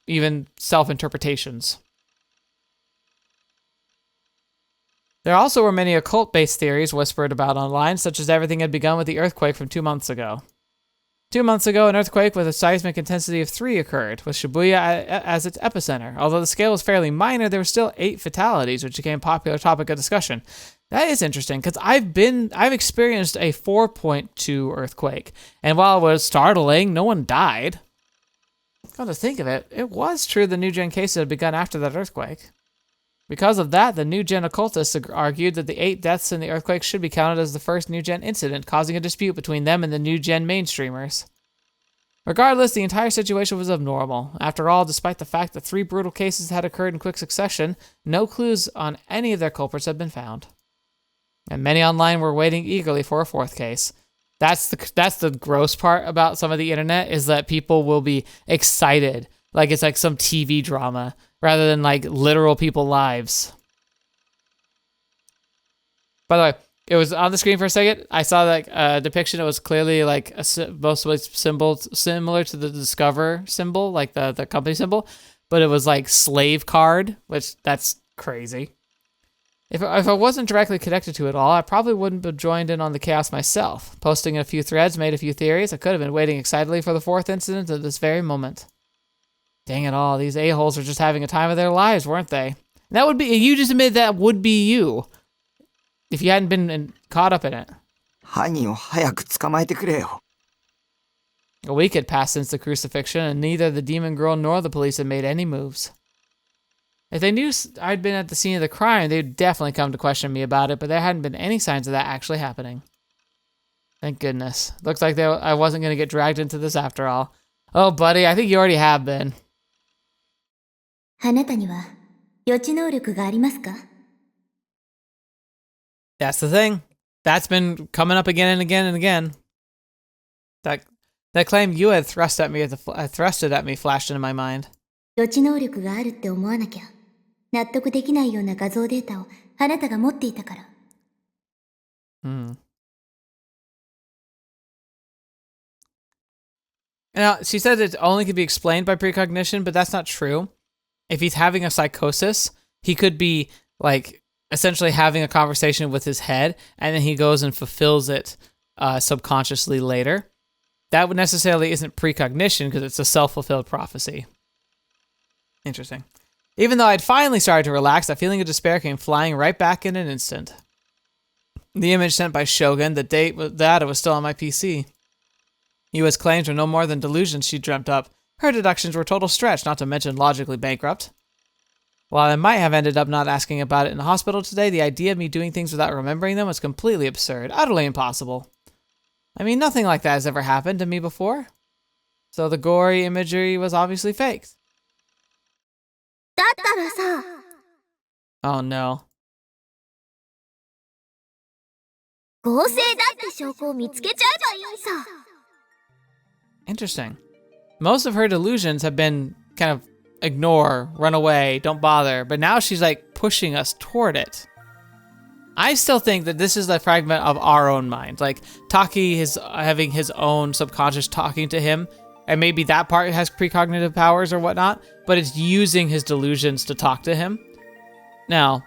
even self-interpretations. There also were many occult-based theories whispered about online, such as everything had begun with the earthquake from 2 months ago. 2 months ago, an earthquake with a seismic intensity of 3 occurred, with Shibuya as its epicenter. Although the scale was fairly minor, there were still 8 fatalities, which became a popular topic of discussion. That is interesting, because I've experienced a 4.2 earthquake, and while it was startling, no one died. Come to think of it, it was true the NewGen cases had begun after that earthquake. Because of that, the NewGen occultists argued that the 8 deaths in the earthquake should be counted as the first NewGen incident, causing a dispute between them and the NewGen mainstreamers. Regardless, the entire situation was abnormal. After all, despite the fact that 3 brutal cases had occurred in quick succession, no clues on any of their culprits had been found. And many online were waiting eagerly for a 4th case. That's the gross part about some of the internet, is that people will be excited, like it's like some TV drama, rather than like literal people's lives. By the way, it was on the screen for a second. I saw like a depiction. It was clearly like mostly symbol similar to the Discover symbol, like the company symbol, but it was like slave card, which that's crazy. If I wasn't directly connected to it all, I probably wouldn't have joined in on the chaos myself. Posting a few threads, made a few theories. I could have been waiting excitedly for the 4th incident at this very moment. Dang it all, these a-holes are just having a time of their lives, weren't they? That would be, you just admitted that would be you, if you hadn't been caught up in it. 犯人を早く捕まえてくれよ。A week had passed since the crucifixion, and neither the demon girl nor the police had made any moves. If they knew I'd been at the scene of the crime, they'd definitely come to question me about it, but there hadn't been any signs of that actually happening. Thank goodness. Looks like I wasn't going to get dragged into this after all. Oh, buddy, I think you already have been. あなたには予知能力がありますか? That's the thing. That's been coming up again and again and again. That claim you had thrusted at me flashed into my mind. 予知能力があるって思わなきゃ納得できないような画像データをあなたが持っていたから。Now, she said it only could be explained by precognition, but that's not true. If he's having a psychosis, he could be, like, essentially having a conversation with his head, and then he goes and fulfills it subconsciously later. That would necessarily isn't precognition, because it's a self-fulfilled prophecy. Interesting. Even though I'd finally started to relax, that feeling of despair came flying right back in an instant. The image sent by Shogun, the date that it was still on my PC. U.S. claims were no more than delusions she dreamt up. Her deductions were total stretch, not to mention logically bankrupt. While I might have ended up not asking about it in the hospital today, the idea of me doing things without remembering them was completely absurd, utterly impossible. I mean, nothing like that has ever happened to me before. So the gory imagery was obviously faked. だったらさ、 Oh no. 合成だって証拠を見つけちゃえばいいさ。 Interesting. Most of her delusions have been kind of ignore, run away, don't bother, but now she's like pushing us toward it. I still think that this is a fragment of our own mind. Like Taki is having his own subconscious talking to him, and maybe that part has precognitive powers or whatnot, but it's using his delusions to talk to him. Now,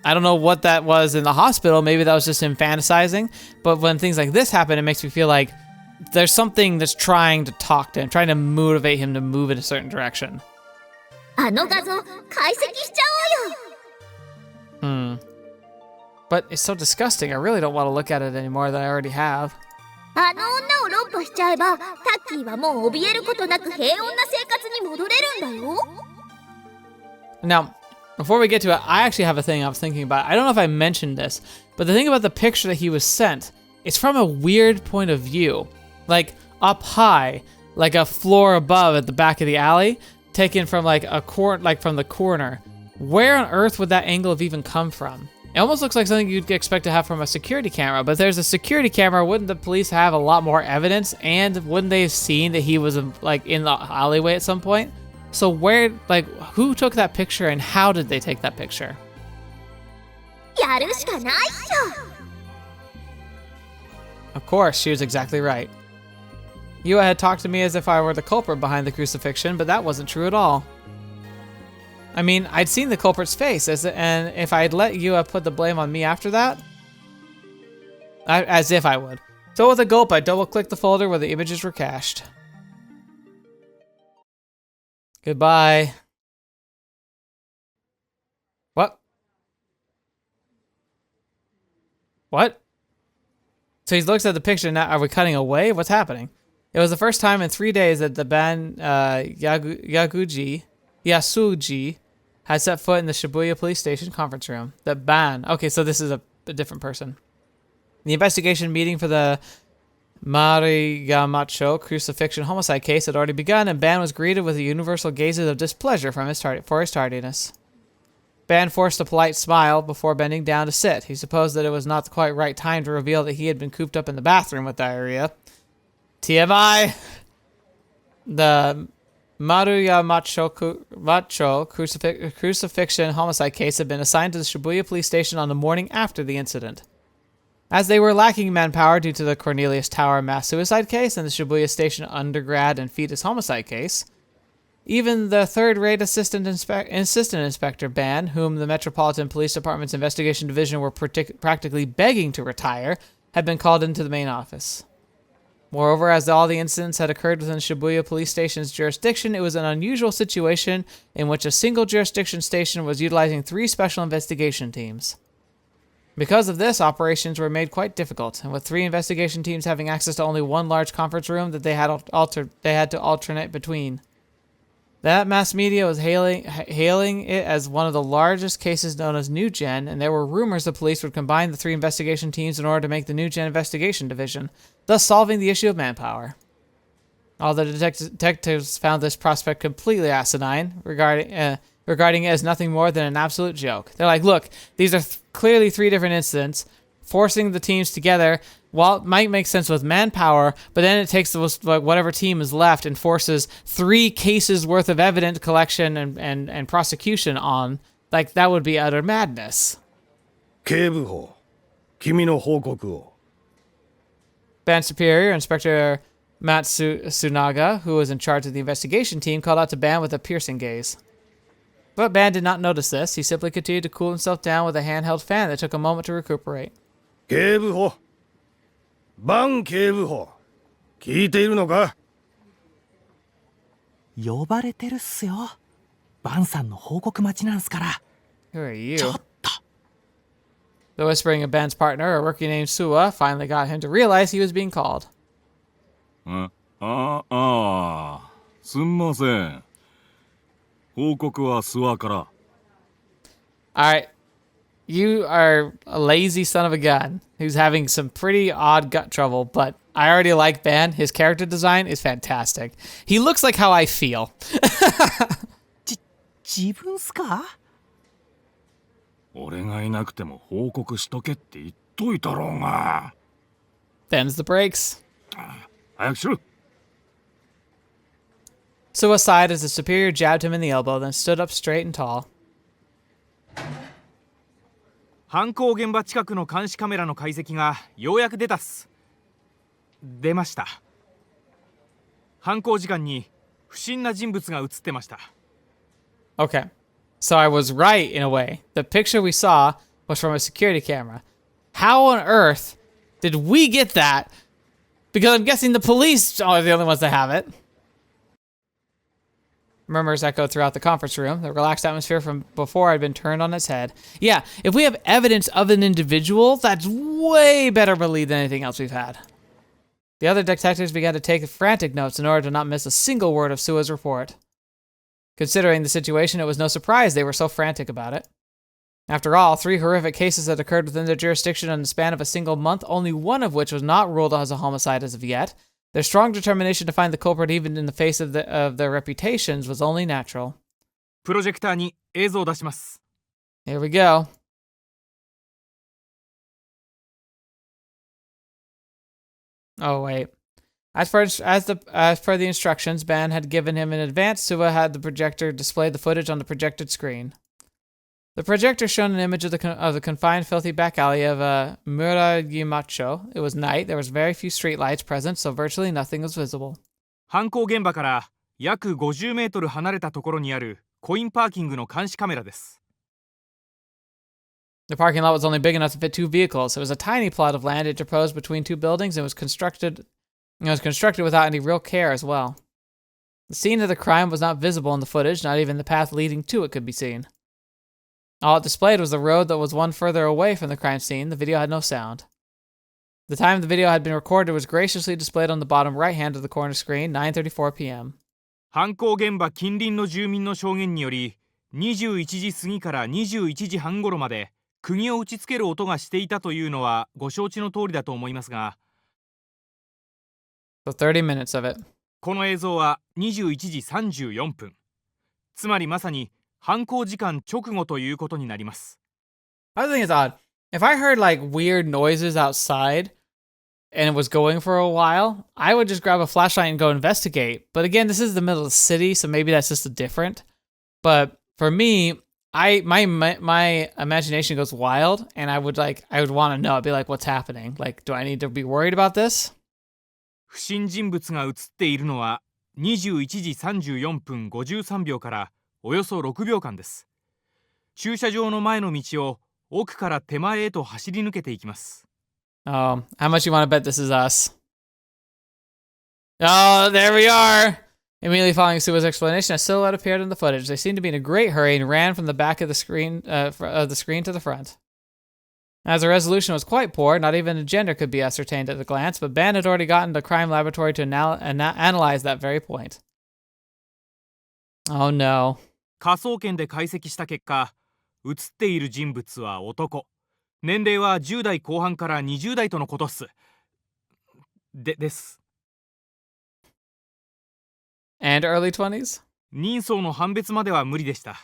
I don't know what that was in the hospital. Maybe that was just him fantasizing, but when things like this happen, it makes me feel like there's something that's trying to talk to him, trying to motivate him to move in a certain direction. あの画像解析しちゃおうよ。 But it's so disgusting. I really don't want to look at it anymore than I already have. あの女を論破しちゃえば、タッキーはもう怯えることなく平穏な生活に戻れるんだよ。 Now, before we get to it, I actually have a thing I was thinking about. I don't know if I mentioned this, but the thing about the picture that he was sent, it's from a weird point of view. Like, up high, like a floor above at the back of the alley, taken from like from the corner. Where on earth would that angle have even come from? It almost looks like something you'd expect to have from a security camera, but if there's a security camera, wouldn't the police have a lot more evidence? And wouldn't they have seen that he was like in the alleyway at some point? So where, like, who took that picture and how did they take that picture? やるしかないっしょ。 Of course, she was exactly right. Yua had talked to me as if I were the culprit behind the crucifixion, but that wasn't true at all. I mean, I'd seen the culprit's face, and if I had let Yua put the blame on me after that, as if I would. So with a gulp, I double-clicked the folder where the images were cached. Goodbye. What? What? So he looks at the picture now. Are we cutting away? What's happening? It was the first time in 3 days that the ban Yasuji had set foot in the Shibuya police station conference room. The ban. Okay, so this is a different person. The investigation meeting for the Marigamacho crucifixion homicide case had already begun, and Ban was greeted with the universal gazes of displeasure for his tardiness. Ban forced a polite smile before bending down to sit. He supposed that it was not the quite right time to reveal that he had been cooped up in the bathroom with diarrhea. TMI! The Maruyamacho crucifixion homicide case had been assigned to the Shibuya police station on the morning after the incident. As they were lacking manpower due to the Cornelius Tower mass suicide case and the Shibuya station undergrad and fetus homicide case, even the third-rate assistant inspector Ban, whom the Metropolitan Police Department's investigation division were practically begging to retire, had been called into the main office. Moreover, as all the incidents had occurred within Shibuya police station's jurisdiction, it was an unusual situation in which a single jurisdiction station was utilizing 3 special investigation teams. Because of this, operations were made quite difficult, and with 3 investigation teams having access to only one large conference room that they had to alternate between. That mass media was hailing it as one of the largest cases known as NewGen, and there were rumors the police would combine the 3 investigation teams in order to make the NewGen Investigation Division, thus solving the issue of manpower. All the detectives found this prospect completely asinine, regarding it as nothing more than an absolute joke. They're like, look, these are clearly 3 different incidents. Forcing the teams together, while it might make sense with manpower, but then it takes whatever team is left and forces 3 cases worth of evidence collection and prosecution on. Like, that would be utter madness. 警部補、君の報告を。 Band Superior, Inspector Matsunaga, who was in charge of the investigation team, called out to Ban with a piercing gaze. But Ban did not notice this. He simply continued to cool himself down with a handheld fan that took a moment to recuperate. 警部補、バン警部補、聞いているのか？呼ばれてるっすよ。バンさんの報告待ちなんすから。 Who are you? ちょっと。 The whispering of Ban's partner, a rookie named Suwa, finally got him to realize he was being called. すんません。報告は諏訪から。 Alright, you are a lazy son of a gun who's having some pretty odd gut trouble, but I already like Ban. His character design is fantastic. He looks like how I feel. 自分っすか？俺がいなくても報告しとけって言っといたろうが。Them's the breaks. 早くしろ。 Suwa sighed as the superior jabbed him in the elbow, then stood up straight and tall. 犯行現場近くの監視カメラの解析がようやく出出ました。犯行時間に不審な人物が映ってました。 Okay, so I was right in a way. The picture we saw was from a security camera. How on earth did we get that? Because I'm guessing the police are the only ones that have it. Murmurs echoed throughout the conference room. The relaxed atmosphere from before had been turned on its head. Yeah, if we have evidence of an individual, that's way better believed than anything else we've had. The other detectives began to take frantic notes in order to not miss a single word of Sua's report. Considering the situation, it was no surprise they were so frantic about it. After all, 3 horrific cases had occurred within their jurisdiction in the span of a single month, only one of which was not ruled as a homicide as of yet. Their strong determination to find the culprit even in the face of their reputations was only natural. プロジェクターに映像を出します。 Here we go. Oh, wait. As per the instructions Ban had given him in advance, Suwa had the projector display the footage on the projected screen. The projector showed an image of the confined, filthy back alley of Muragimacho. It was night. There was very few streetlights present, so virtually nothing was visible. 犯行現場から約50メートル離れたところにあるコインパーキングの監視カメラです。 The parking lot was only big enough to fit 2 vehicles. It was a tiny plot of land interposed between 2 buildings and was constructed without any real care as well. The scene of the crime was not visible in the footage, not even the path leading to it could be seen. All it displayed was the road that was one further away from the crime scene. The video had no sound. The time the video had been recorded was graciously displayed on the bottom right hand of the corner screen, 9:34 p.m. 犯行現場近隣の住民の証言により、21時過ぎから21時半頃まで釘を打ちつける音がしていたというのはご承知の通りだと思いますが、 So 30 minutes of it. この映像は21時34分。つまりまさに犯行時間直後ということになります。 I think it's odd. If I heard like weird noises outside and it was going for a while, I would just grab a flashlight and go investigate. But again, this is the middle of the city, so maybe that's just different. But for me, my imagination goes wild, and I would want to know. I'd be like, what's happening? Like, do I need to be worried about this? 不審人物が映っているのは21時34分53秒からおよそ6秒間です。駐車場の前の道を奥から手前へと走り抜けていきます。Oh, how much you want to bet this is us? Oh, there we are! Immediately following Suwa's explanation, a silhouette appeared in the footage. They seemed to be in a great hurry and ran from the back of the screen to the front. As the resolution was quite poor, not even a gender could be ascertained at a glance, but Ban had already gotten the crime laboratory to analyze that very point. Oh no. 科捜研で解析した結果、映っている人物は男。年齢は10代後半から20代とのことっす。です。And early 20s? 人相の判別までは無理でした。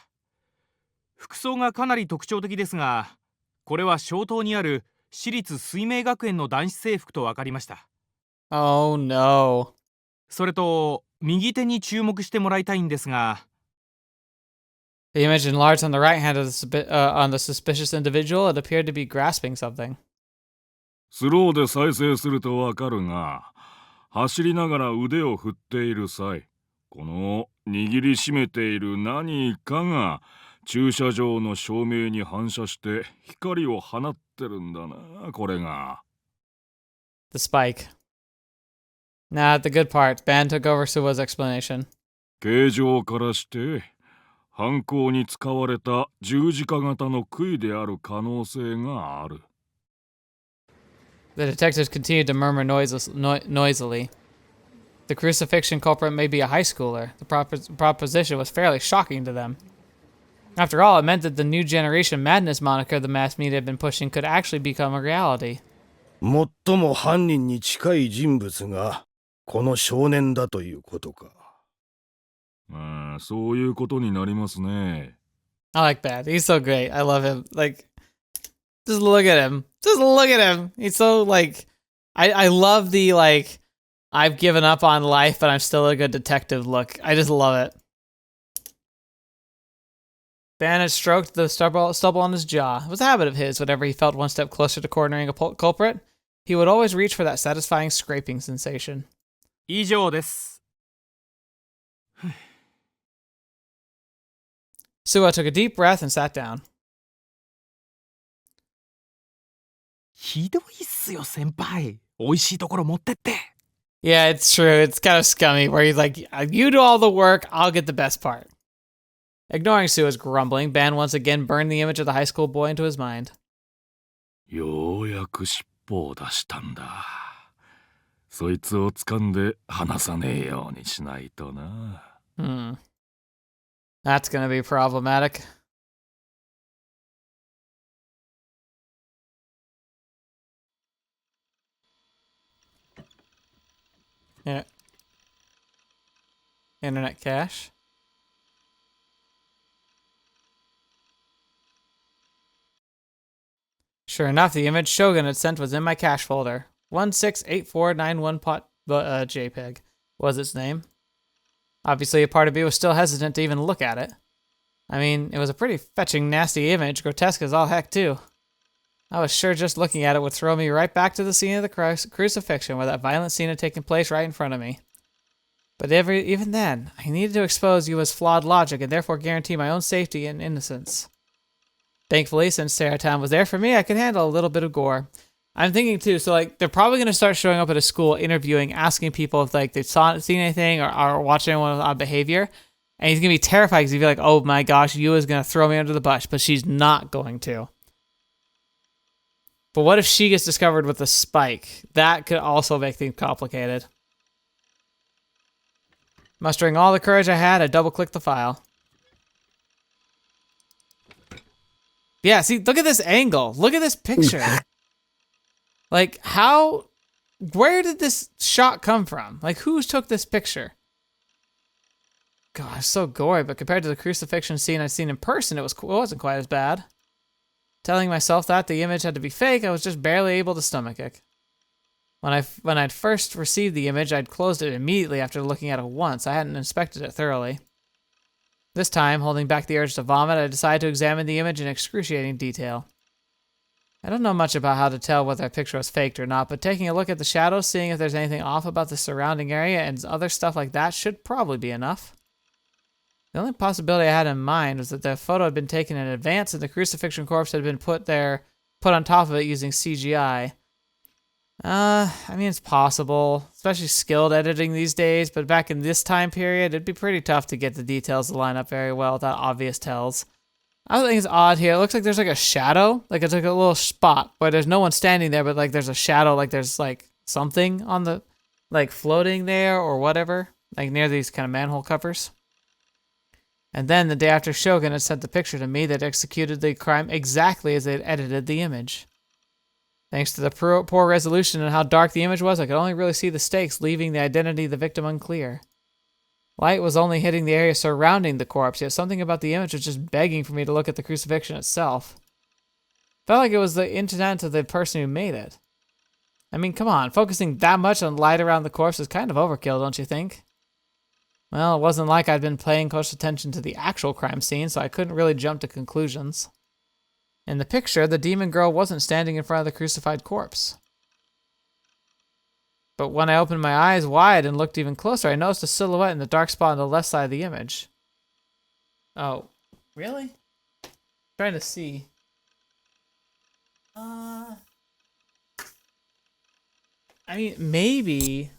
服装がかなり特徴的ですが、これは小島にある私立水明学園の男子制服と分かりました。Oh no. それと、右手に注目してもらいたいんですが、The image enlarged on the right hand of on the suspicious individual, it appeared to be grasping something. スローで再生するとわかるが、走りながら腕を振っている際、この握りしめている何かが駐車場の照明に反射して光を放ってるんだな、これが。The spike. Nah, the good part. Ban took over Suwa's explanation. 形状からして犯行に使われた十字架型の杭である可能性がある。The detectives continued to murmur noisily. The crucifixion culprit may be a high schooler. The proposition was fairly shocking to them. After all, it meant that the new generation madness moniker the mass media had been pushing could actually become a reality. 最も犯人に近い人物がこの少年だということか。そういうことになりますね。I like that. He's so great. I love him. Like, just look at him. Just look at him. He's so, like, I love the, like, I've given up on life, but I'm still a good detective look. I just love it. Bannon stroked the stubble on his jaw. It was a habit of his. Whenever he felt one step closer to cornering a culprit, he would always reach for that satisfying scraping sensation. 以上です。Suwa took a deep breath and sat down. ひどいっすよ、先輩。美味しいところ持ってって。Yeah, it's true. It's kind of scummy where he's like, you do all the work, I'll get the best part. Ignoring Sua's grumbling, Ban once again burned the image of the high school boy into his mind. ようやく尻尾を出したんだ。そいつを掴んで離さねえようにしないとな。That's gonna be problematic. Yeah. Internet cache. Sure enough, the image Shogun had sent was in my cache folder. 168491 JPEG was its name. Obviously, a part of me was still hesitant to even look at it. I mean, it was a pretty fetching, nasty image, grotesque as all heck, too. I was sure just looking at it would throw me right back to the scene of the crucifixion where that violent scene had taken place right in front of me. But even then, I needed to expose Yua's flawed logic and therefore guarantee my own safety and innocence. Thankfully, since Saratan was there for me, I could handle a little bit of gore. I'm thinking too, so like they're probably going to start showing up at a school, interviewing, asking people if like they've seen anything or watched anyone with odd behavior. And he's going to be terrified because he'd be like, oh my gosh, Yua's going to throw me under the bus, but she's not going to. But what if she gets discovered with a spike? That could also make things complicated. Mustering all the courage I had, I double-clicked the file. Yeah, see, look at this angle. Look at this picture. Like, where did this shot come from? Like, who took this picture? God, it's so gory, but compared to the crucifixion scene I'd seen in person, it wasn't quite as bad. Telling myself that the image had to be fake, I was just barely able to stomach it. When I'd first received the image, I'd closed it immediately after looking at it once. I hadn't inspected it thoroughly. This time, holding back the urge to vomit, I decided to examine the image in excruciating detail. I don't know much about how to tell whether a picture was faked or not, but taking a look at the shadows, seeing if there's anything off about the surrounding area and other stuff like that should probably be enough. The only possibility I had in mind was that the photo had been taken in advance and the crucifixion corpse had been put on top of it using CGI. I mean, it's possible, especially skilled editing these days, but back in this time period, it'd be pretty tough to get the details to line up very well without obvious tells. I think it's odd here. It looks like there's like a shadow. Like it's like a little spot where there's no one standing there, but like there's a shadow, like there's like something on the, like floating there or whatever, like near these kind of manhole covers. And then the day after Shogun had sent the picture to me, that executed the crime exactly as they'd edited the image. Thanks to the poor resolution and how dark the image was, I could only really see the stakes, leaving the identity of the victim unclear. Light was only hitting the area surrounding the corpse, yet something about the image was just begging for me to look at the crucifixion itself. Felt like it was the intent of the person who made it. I mean, come on, focusing that much on light around the corpse is kind of overkill, don't you think? Well, it wasn't like I'd been paying close attention to the actual crime scene, so I couldn't really jump to conclusions. In the picture, the demon girl wasn't standing in front of the crucified corpse. But when I opened my eyes wide and looked even closer, I noticed a silhouette in the dark spot on the left side of the image. Oh, really? Trying to see. I mean, maybe.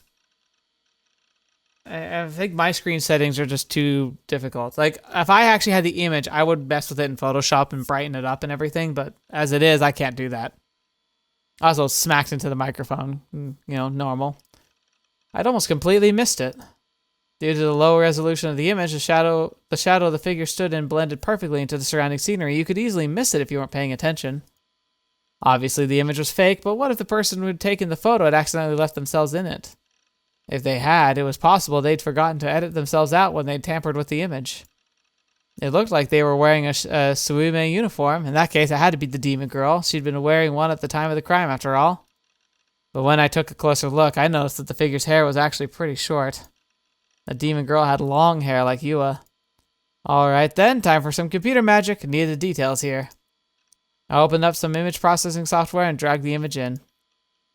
I think my screen settings are just too difficult. Like, if I actually had the image, I would mess with it in Photoshop and brighten it up and everything, but as it is, I can't do that. I also smacked into the microphone, you know, normal. I'd almost completely missed it. Due to the low resolution of the image, the shadow of the figure stood in blended perfectly into the surrounding scenery. You could easily miss it if you weren't paying attention. Obviously, the image was fake, but what if the person who had taken the photo had accidentally left themselves in it? If they had, it was possible they'd forgotten to edit themselves out when they'd tampered with the image. It looked like they were wearing a Suime uniform. In that case, it had to be the demon girl. She'd been wearing one at the time of the crime, after all. But when I took a closer look, I noticed that the figure's hair was actually pretty short. The demon girl had long hair like Yua. Alright then, time for some computer magic. Need the details here. I opened up some image processing software and dragged the image in.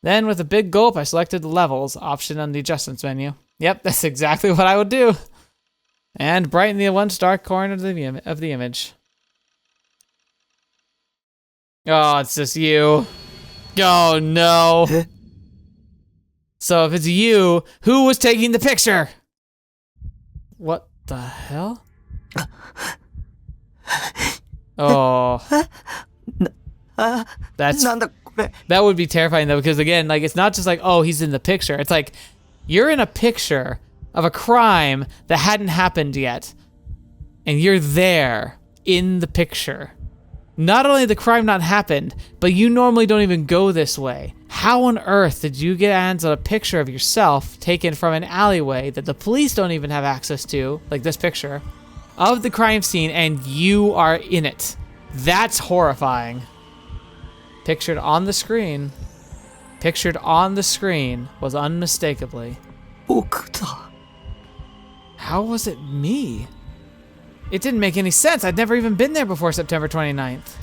Then, with a big gulp, I selected the levels option on the adjustments menu. Yep, that's exactly what I would do. And brighten the once dark corner of the image. Oh, it's just you. Oh, no. So if it's you, who was taking the picture? What the hell? Oh. That would be terrifying though, because again, like, it's not just like, oh, he's in the picture. It's like, you're in a picture of a crime that hadn't happened yet. And you're there in the picture. Not only the crime not happened, but you normally don't even go this way. How on earth did you get hands on a picture of yourself taken from an alleyway that the police don't even have access to, like this picture, of the crime scene, and you are in it? That's horrifying. Pictured on the screen was unmistakably. How was it me? It didn't make any sense. I'd never even been there before September 29th.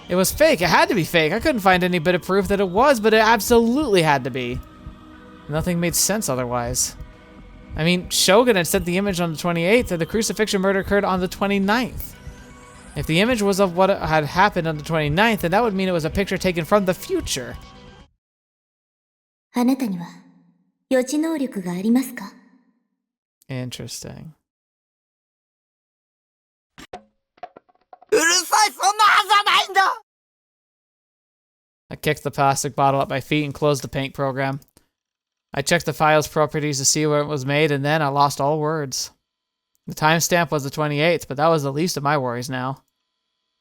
It was fake. It had to be fake. I couldn't find any bit of proof that it was, but it absolutely had to be. Nothing made sense otherwise. I mean, Shogun had sent the image on the 28th, and the crucifixion murder occurred on the 29th. If the image was of what had happened on the 29th, then that would mean it was a picture taken from the future. あなたには予知能力がありますか? Interesting. うるさい、そんなはずはないんだ! I kicked the plastic bottle at my feet and closed the paint program. I checked the file's properties to see where it was made, and then I lost all words. The timestamp was the 28th, but that was the least of my worries now.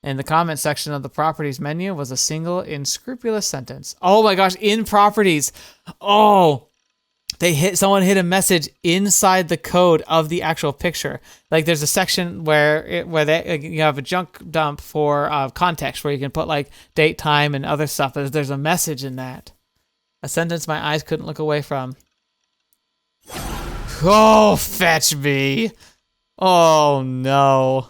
In the comment section of the properties menu was a single unscrupulous sentence. Oh my gosh, in properties. Oh, someone hit a message inside the code of the actual picture. Like there's a section where you have a junk dump for context where you can put like date, time, and other stuff. But there's a message in that. A sentence my eyes couldn't look away from. Oh, fetch me. Oh no.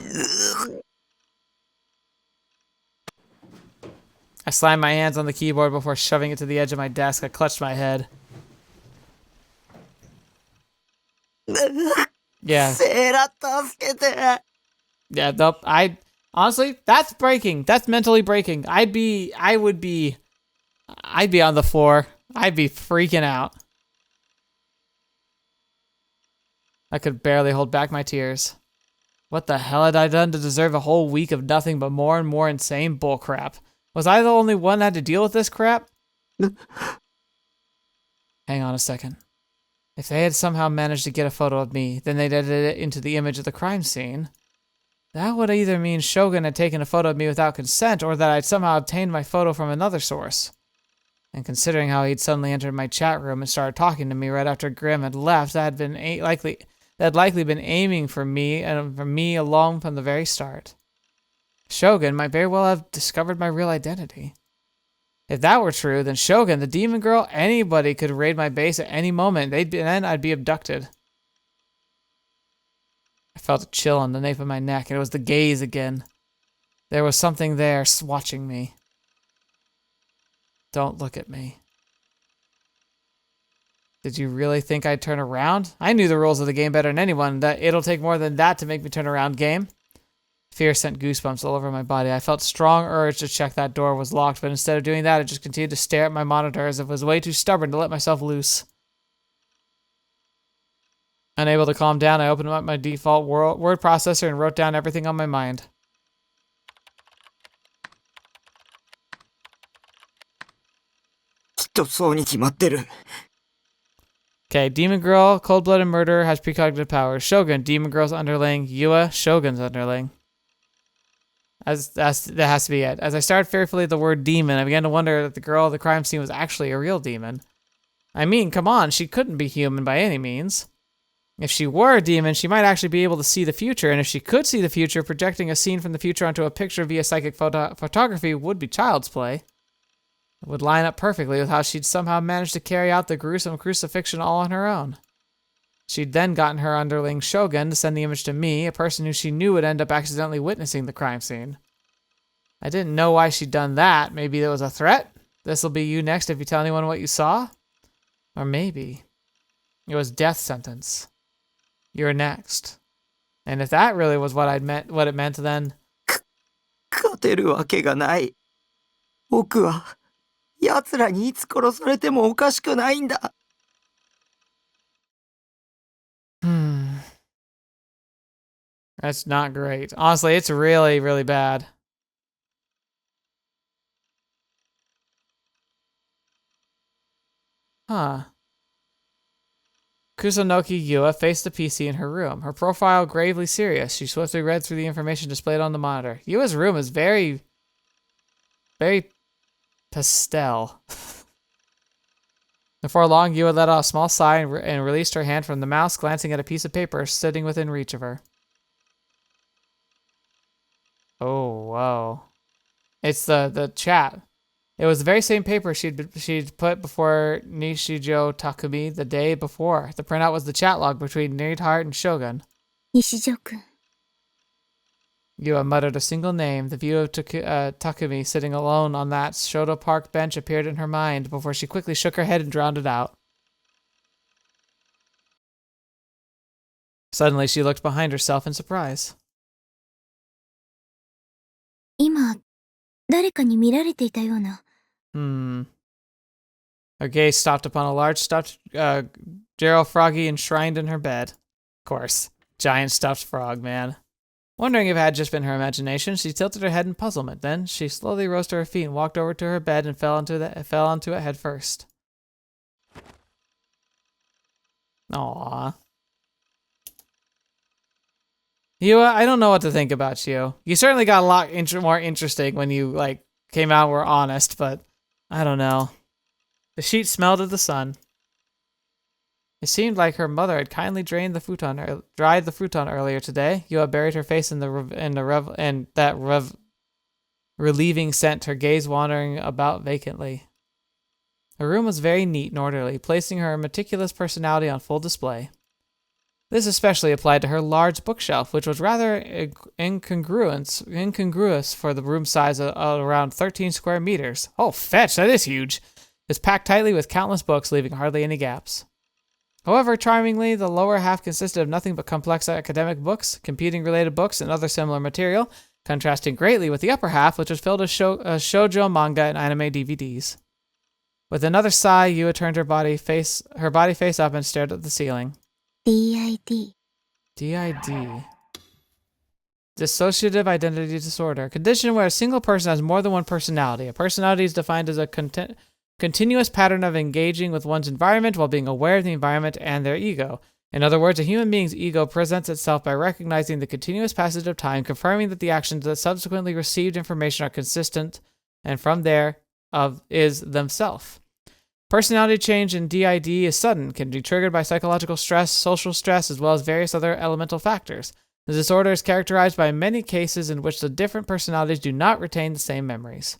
I slammed my hands on the keyboard before shoving it to the edge of my desk. I clutched my head. Yeah. Yeah, nope. Honestly, that's breaking. That's mentally breaking. I'd be on the floor. I'd be freaking out. I could barely hold back my tears. What the hell had I done to deserve a whole week of nothing but more and more insane bullcrap? Was I the only one that had to deal with this crap? Hang on a second. If they had somehow managed to get a photo of me, then they'd edit it into the image of the crime scene. That would either mean Shogun had taken a photo of me without consent, or that I'd somehow obtained my photo from another source. And considering how he'd suddenly entered my chat room and started talking to me right after Grimm had left, that had likely been aiming for me, and for me alone from the very start. Shogun might very well have discovered my real identity. If that were true, then Shogun, the demon girl, anybody could raid my base at any moment. Then I'd be abducted. I felt a chill on the nape of my neck, and it was the gaze again. There was something there watching me. Don't look at me. Did you really think I'd turn around? I knew the rules of the game better than anyone. That it'll take more than that to make me turn around, game. Fear sent goosebumps all over my body. I felt a strong urge to check that door was locked, but instead of doing that, I just continued to stare at my monitor as if I was way too stubborn to let myself loose. Unable to calm down, I opened up my default word processor and wrote down everything on my mind. Okay, Demon Girl, cold-blooded murderer, has precognitive powers. Shogun, Demon Girl's underling. Yua, Shogun's underling. That has to be it. As I started fearfully at the word demon, I began to wonder that the girl at the crime scene was actually a real demon. I mean, come on, she couldn't be human by any means. If she were a demon, she might actually be able to see the future, and if she could see the future, projecting a scene from the future onto a picture via psychic photography would be child's play. It would line up perfectly with how she'd somehow managed to carry out the gruesome crucifixion all on her own. She'd then gotten her underling Shogun to send the image to me, a person who she knew would end up accidentally witnessing the crime scene. I didn't know why she'd done that. Maybe there was a threat? This'll be you next if you tell anyone what you saw? Or maybe it was death sentence. You're next. And if that really was what it meant, then... 勝てるわけがない。僕は奴らにいつ殺されてもおかしくないんだ。That's not great. Honestly, it's really, really bad. Huh. Kusunoki Yua faced the PC in her room, her profile gravely serious. She swiftly read through the information displayed on the monitor. Yua's room is very, very pastel. Before long, Yua let out a small sigh and released her hand from the mouse, glancing at a piece of paper sitting within reach of her. Oh, wow. It's the chat. It was the very same paper she'd put before Nishijo Takumi the day before. The printout was the chat log between Neidhart and Shogun. Nishijo-kun. Yua muttered a single name. The view of Takumi sitting alone on that Shoto Park bench appeared in her mind before she quickly shook her head and drowned it out. Suddenly, she looked behind herself in surprise. 今、誰かに見られていたような。Her gaze stopped upon a large stuffed Gerald Froggy enshrined in her bed. Of course. Giant stuffed frog, man. Wondering if it had just been her imagination, she tilted her head in puzzlement. Then she slowly rose to her feet and walked over to her bed and fell onto it head first. Aww. Yua, I don't know what to think about you. You certainly got a lot more interesting when you, came out and were honest, but I don't know. The sheet smelled of the sun. It seemed like her mother had kindly dried the futon earlier today. Yua buried her face in that relieving scent, her gaze wandering about vacantly. Her room was very neat and orderly, placing her meticulous personality on full display. This especially applied to her large bookshelf, which was rather incongruous for the room size of around 13 square meters. Oh, fetch, that is huge. It's packed tightly with countless books, leaving hardly any gaps. However, charmingly, the lower half consisted of nothing but complex academic books, computing-related books, and other similar material, contrasting greatly with the upper half, which was filled with shoujo manga and anime DVDs. With another sigh, Yua turned her body face up and stared at the ceiling. DID. DID. Dissociative identity disorder. A condition where a single person has more than one personality. A personality is defined as a continuous pattern of engaging with one's environment while being aware of the environment and their ego. In other words, a human being's ego presents itself by recognizing the continuous passage of time, confirming that the actions that subsequently received information are consistent, and from there is themselves. Personality change in DID is sudden, can be triggered by psychological stress, social stress, as well as various other elemental factors. The disorder is characterized by many cases in which the different personalities do not retain the same memories.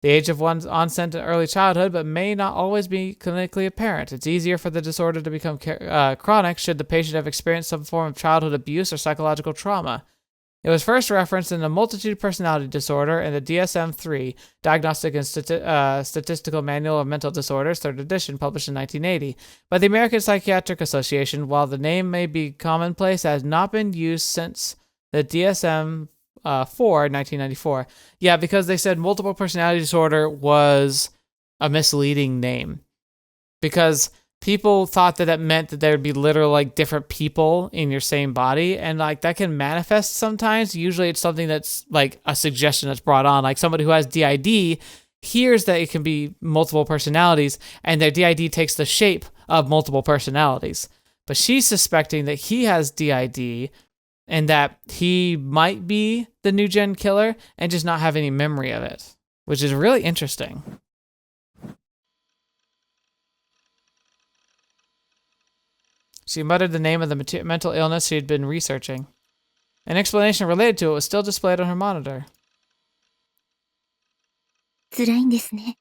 The age of one's onset in early childhood, but may not always be clinically apparent. It's easier for the disorder to become chronic should the patient have experienced some form of childhood abuse or psychological trauma. It was first referenced in the Multitude Personality Disorder in the DSM-3, Diagnostic and Statistical Manual of Mental Disorders, 3rd edition, published in 1980, by the American Psychiatric Association. While the name may be commonplace, it has not been used since the DSM-4, 1994. Yeah, because they said multiple personality disorder was a misleading name. Because people thought that it meant that there would be literally like different people in your same body, and like that can manifest sometimes. Usually it's something that's like a suggestion that's brought on, like somebody who has DID hears that it can be multiple personalities and their DID takes the shape of multiple personalities. But she's suspecting that he has DID and that he might be the NewGen killer and just not have any memory of it, which is really interesting. She muttered the name of the mental illness she had been researching. An explanation related to it was still displayed on her monitor. 辛いんですね。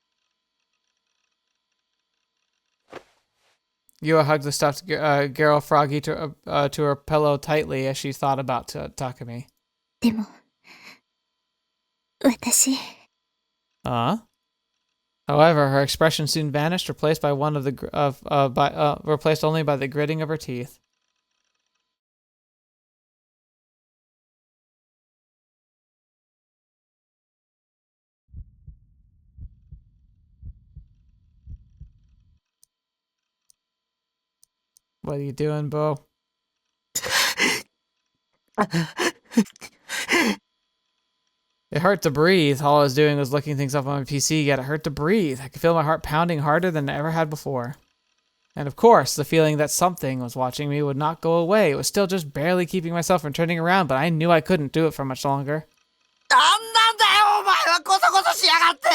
Yua hugged the stuffed girl froggy to her pillow tightly as she thought about Takumi. でも、私、 However, her expression soon vanished, replaced by one replaced only by the gritting of her teeth. What are you doing, Bo? It hurt to breathe. All I was doing was looking things up on my PC, yet it hurt to breathe. I could feel my heart pounding harder than I ever had before. And of course, the feeling that something was watching me would not go away. It was still just barely keeping myself from turning around, but I knew I couldn't do it for much longer. なんだよお前はコソコソしやがって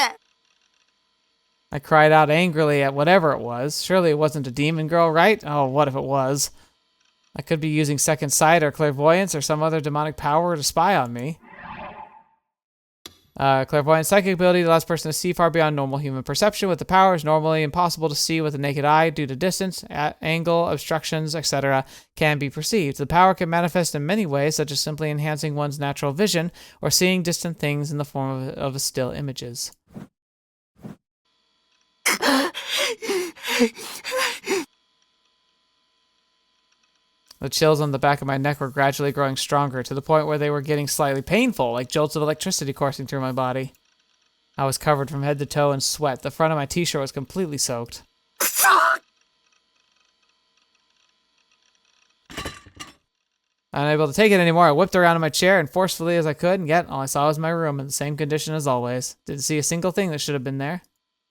I cried out angrily at whatever it was. Surely it wasn't a demon girl, right? Oh, what if it was? I could be using second sight or clairvoyance or some other demonic power to spy on me. Clairvoyant psychic ability allows a person to see far beyond normal human perception. With the power, is normally impossible to see with the naked eye due to distance, angle, obstructions, etc. can be perceived. The power can manifest in many ways, such as simply enhancing one's natural vision or seeing distant things in the form of still images. The chills on the back of my neck were gradually growing stronger, to the point where they were getting slightly painful, like jolts of electricity coursing through my body. I was covered from head to toe in sweat. The front of my t-shirt was completely soaked. Unable to take it anymore, I whipped around in my chair and forcefully as I could, and yet all I saw was my room in the same condition as always. Didn't see a single thing that should have been there.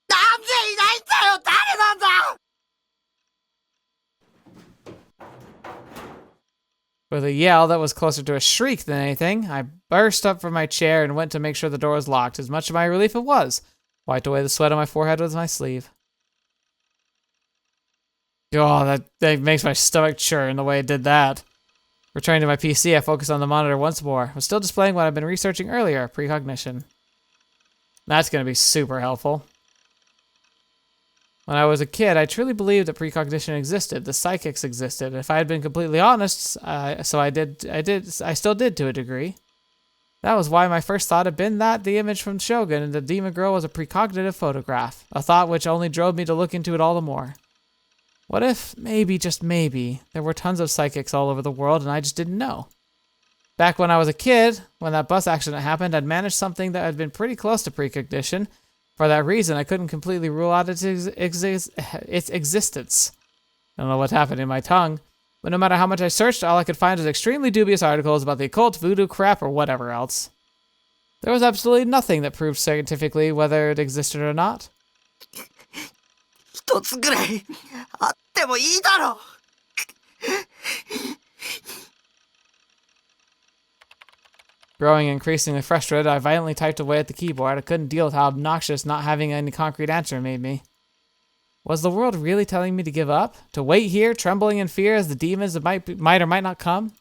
なんでいないんだよ誰なんだ With a yell that was closer to a shriek than anything, I burst up from my chair and went to make sure the door was locked. As much of my relief it was. Wiped away the sweat on my forehead with my sleeve. Oh, that makes my stomach churn the way it did that. Returning to my PC, I focused on the monitor once more. I was still displaying what I'd been researching earlier, precognition. That's going to be super helpful. When I was a kid, I truly believed that precognition existed, the psychics existed. If I had been completely honest, I still did to a degree. That was why my first thought had been that the image from Shogun and the demon girl was a precognitive photograph, a thought which only drove me to look into it all the more. What if, maybe, just maybe, there were tons of psychics all over the world and I just didn't know? Back when I was a kid, when that bus accident happened, I'd managed something that had been pretty close to precognition. For that reason, I couldn't completely rule out its existence. I don't know what happened in my tongue. But no matter how much I searched, all I could find was extremely dubious articles about the occult, voodoo crap, or whatever else. There was absolutely nothing that proved scientifically whether it existed or not. 一つぐらいあってもいいだろう。 Growing increasingly frustrated, I violently typed away at the keyboard. I couldn't deal with how obnoxious not having any concrete answer made me. Was the world really telling me to give up? To wait here, trembling in fear as the demons that might or might not come?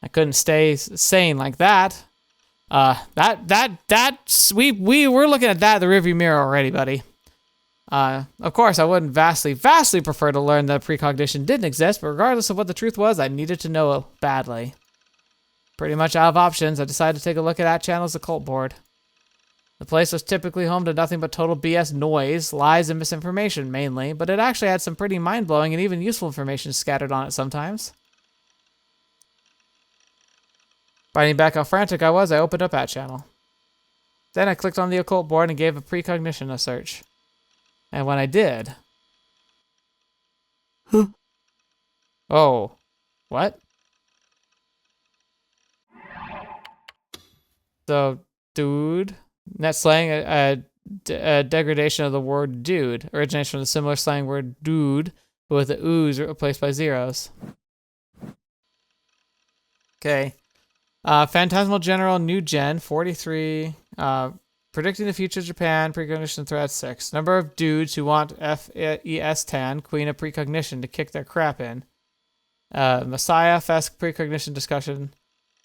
I couldn't stay sane like that. We're looking at that in the rearview mirror already, buddy. Of course, I wouldn't vastly prefer to learn that precognition didn't exist, but regardless of what the truth was, I needed to know badly. Pretty much out of options, I decided to take a look at Channel's occult board. The place was typically home to nothing but total BS noise, lies, and misinformation mainly, but it actually had some pretty mind-blowing and even useful information scattered on it sometimes. Finding back how frantic I was, I opened up Channel. Then I clicked on the occult board and gave a precognition a search. And when I did... Huh? Oh. What? So, dude... Net slang, a degradation of the word dude, originates from the similar slang word dude, but with the oohs replaced by zeros. Okay. Phantasmal General NewGen 43. Predicting the future of Japan, precognition threat 6. Number of dudes who want FES-10, Queen of Precognition, to kick their crap in. Messiah, Fesk, precognition discussion.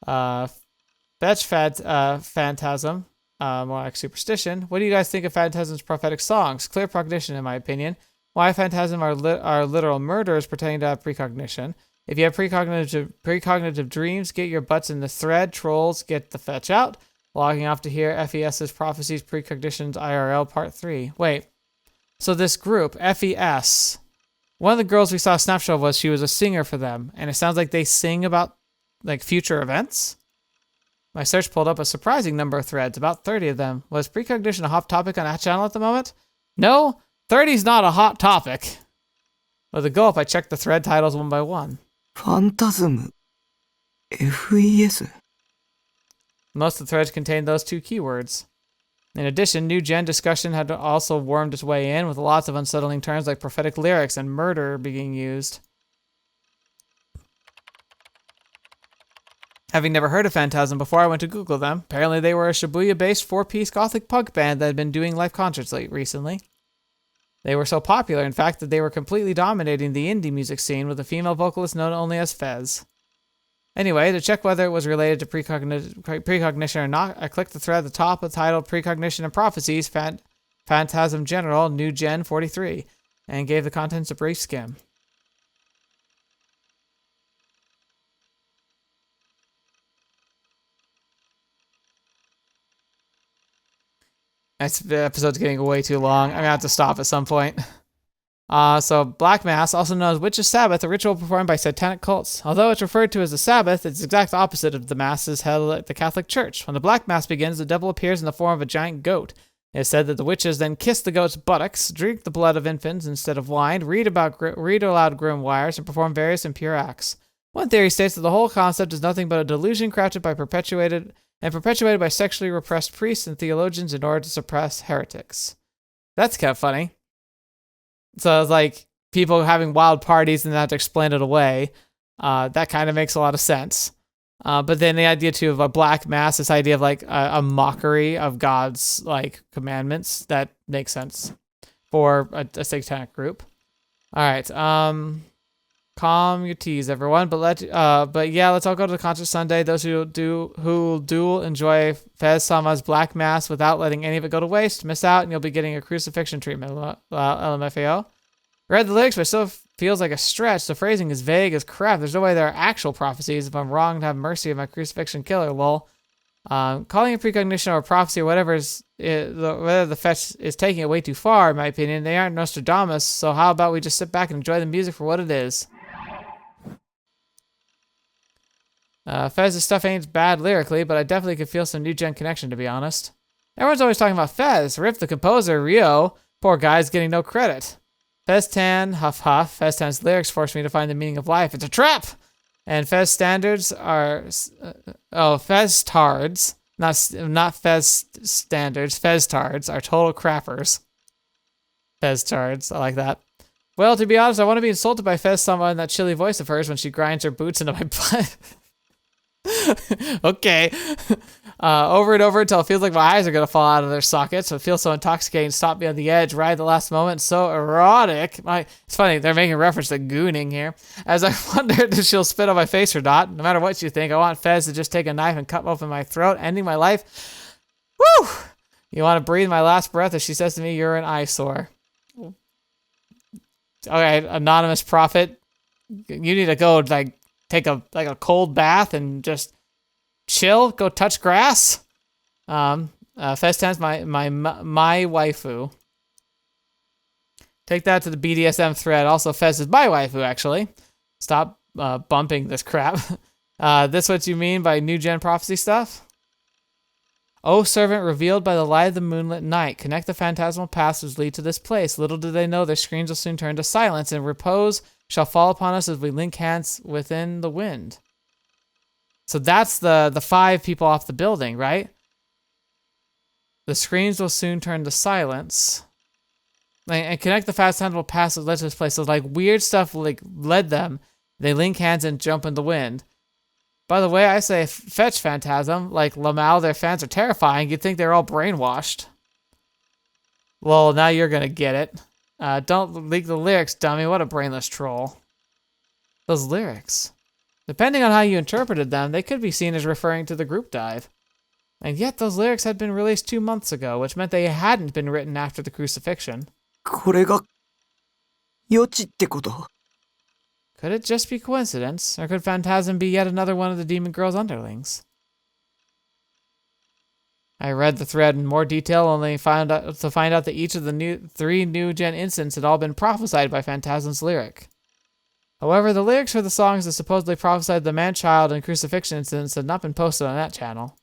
Fetch Phantasm. More like superstition. What do you guys think of Phantasm's prophetic songs? Clear precognition, in my opinion. Why Phantasm are literal murderers pretending to have precognition. If you have precognitive dreams, get your butts in the thread. Trolls, get the fetch out. Logging off to hear FES's Prophecies Precognitions IRL Part 3. Wait. So this group, FES, one of the girls we saw a snapshot of she was a singer for them. And it sounds like they sing about like future events. My search pulled up a surprising number of threads, about 30 of them. Was precognition a hot topic on that channel at the moment? No, 30's not a hot topic. With a gulp, I checked the thread titles one by one. Phantasm. FES. Most of the threads contained those two keywords. In addition, NewGen discussion had also wormed its way in, with lots of unsettling terms like prophetic lyrics and murder being used. Having never heard of Phantasm before, I went to Google them. Apparently they were a Shibuya-based 4-piece gothic punk band that had been doing live concerts recently. They were so popular, in fact, that they were completely dominating the indie music scene with a female vocalist known only as Fez. Anyway, to check whether it was related to precognition or not, I clicked the thread at the top titled Precognition and Prophecies, Phantasm General, NewGen 43, and gave the contents a brief skim. The episode's getting way too long. I'm going to have to stop at some point. So Black Mass, also known as Witch's Sabbath, a ritual performed by satanic cults. Although it's referred to as the Sabbath, it's the exact opposite of the masses held at the Catholic Church. When the Black Mass begins, the devil appears in the form of a giant goat. It is said that the witches then kiss the goat's buttocks, drink the blood of infants instead of wine, read aloud grim wires, and perform various impure acts. One theory states that the whole concept is nothing but a delusion crafted by perpetuated by sexually repressed priests and theologians in order to suppress heretics. That's kind of funny. So it's like people having wild parties and they have to explain it away. That kind of makes a lot of sense. But then the idea too of a black mass, this idea of like a mockery of God's like commandments, that makes sense for a satanic group. All right. Calm your teas, everyone. But yeah, let's all go to the concert Sunday. Those who do enjoy Fez Sama's Black Mass without letting any of it go to waste, miss out, and you'll be getting a crucifixion treatment. LMFAO. Read the lyrics, but it still feels like a stretch. The phrasing is vague as crap. There's no way there are actual prophecies. If I'm wrong, to have mercy of my crucifixion killer. Lol. Calling it precognition or prophecy or whatever whether the fetch is taking it way too far, in my opinion. They aren't Nostradamus, so how about we just sit back and enjoy the music for what it is? Fez's stuff ain't bad lyrically, but I definitely could feel some NewGen connection, to be honest. Everyone's always talking about Fez. Rip the composer, Ryo. Poor guy's getting no credit. Festan, huff huff. Festan's lyrics force me to find the meaning of life. It's a trap! And Fez standards are... Fez tards. Not Fez standards. Fez tards are total crappers. Fez tards. I like that. Well, to be honest, I want to be insulted by Fez someone in that chilly voice of hers when she grinds her boots into my butt. Okay. Over and over until it feels like my eyes are going to fall out of their sockets. It feels so intoxicating, stop me on the edge, right at the last moment. So erotic. It's funny, they're making reference to gooning here. As I wondered if she'll spit on my face or not. No matter what you think, I want Fez to just take a knife and cut open my throat, ending my life. Woo! You want to breathe my last breath as she says to me, you're an eyesore. Okay, anonymous prophet. You need to go, like, take a cold bath and just chill. Go touch grass. Festan's my waifu. Take that to the BDSM thread. Also, Fez is my waifu, actually. Stop bumping this crap. This what you mean by NewGen prophecy stuff? O servant revealed by the light of the moonlit night, connect the phantasmal paths which lead to this place. Little do they know their screams will soon turn to silence, and repose shall fall upon us as we link hands within the wind. So that's the 5 people off the building, right? The screams will soon turn to silence. And connect the phantasmal paths that led to this place. So like weird stuff like led them. They link hands and jump in the wind. By the way, I say fetch phantasm. Like Lamau, their fans are terrifying. You'd think they're all brainwashed. Well, now you're gonna get it. Don't leak the lyrics, dummy. What a brainless troll. Those lyrics. Depending on how you interpreted them, they could be seen as referring to the group dive. And yet those lyrics had been released 2 months ago, which meant they hadn't been written after the crucifixion. これが予知ってこと？ Could it just be coincidence? Or could Phantasm be yet another one of the demon girl's underlings? I read the thread in more detail, only to find out that each of the 3 NewGen incidents had all been prophesied by Phantasm's lyric. However, the lyrics for the songs that supposedly prophesied the man-child and crucifixion incidents had not been posted on that channel.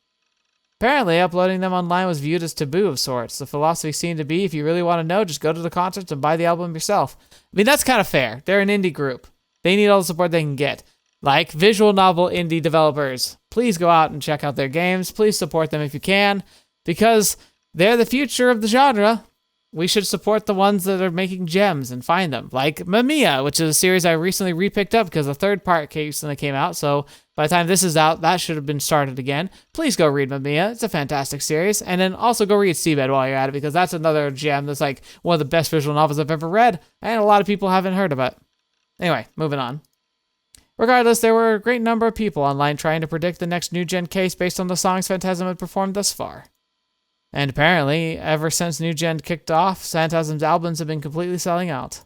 Apparently, uploading them online was viewed as taboo of sorts. The philosophy seemed to be, if you really want to know, just go to the concerts and buy the album yourself. I mean, that's kind of fair. They're an indie group. They need all the support they can get. Like visual novel indie developers. Please go out and check out their games. Please support them if you can, because they're the future of the genre. We should support the ones that are making gems and find them. Like Mamiya, which is a series I recently repicked up because the 3rd part recently came out, so by the time this is out, that should have been started again. Please go read Mamiya. It's a fantastic series. And then also go read Seabed while you're at it, because that's another gem that's like one of the best visual novels I've ever read, and a lot of people haven't heard of it. Anyway, moving on. Regardless, there were a great number of people online trying to predict the next NewGen case based on the songs Phantasm had performed thus far. And apparently, ever since NewGen kicked off, Phantasm's albums have been completely selling out.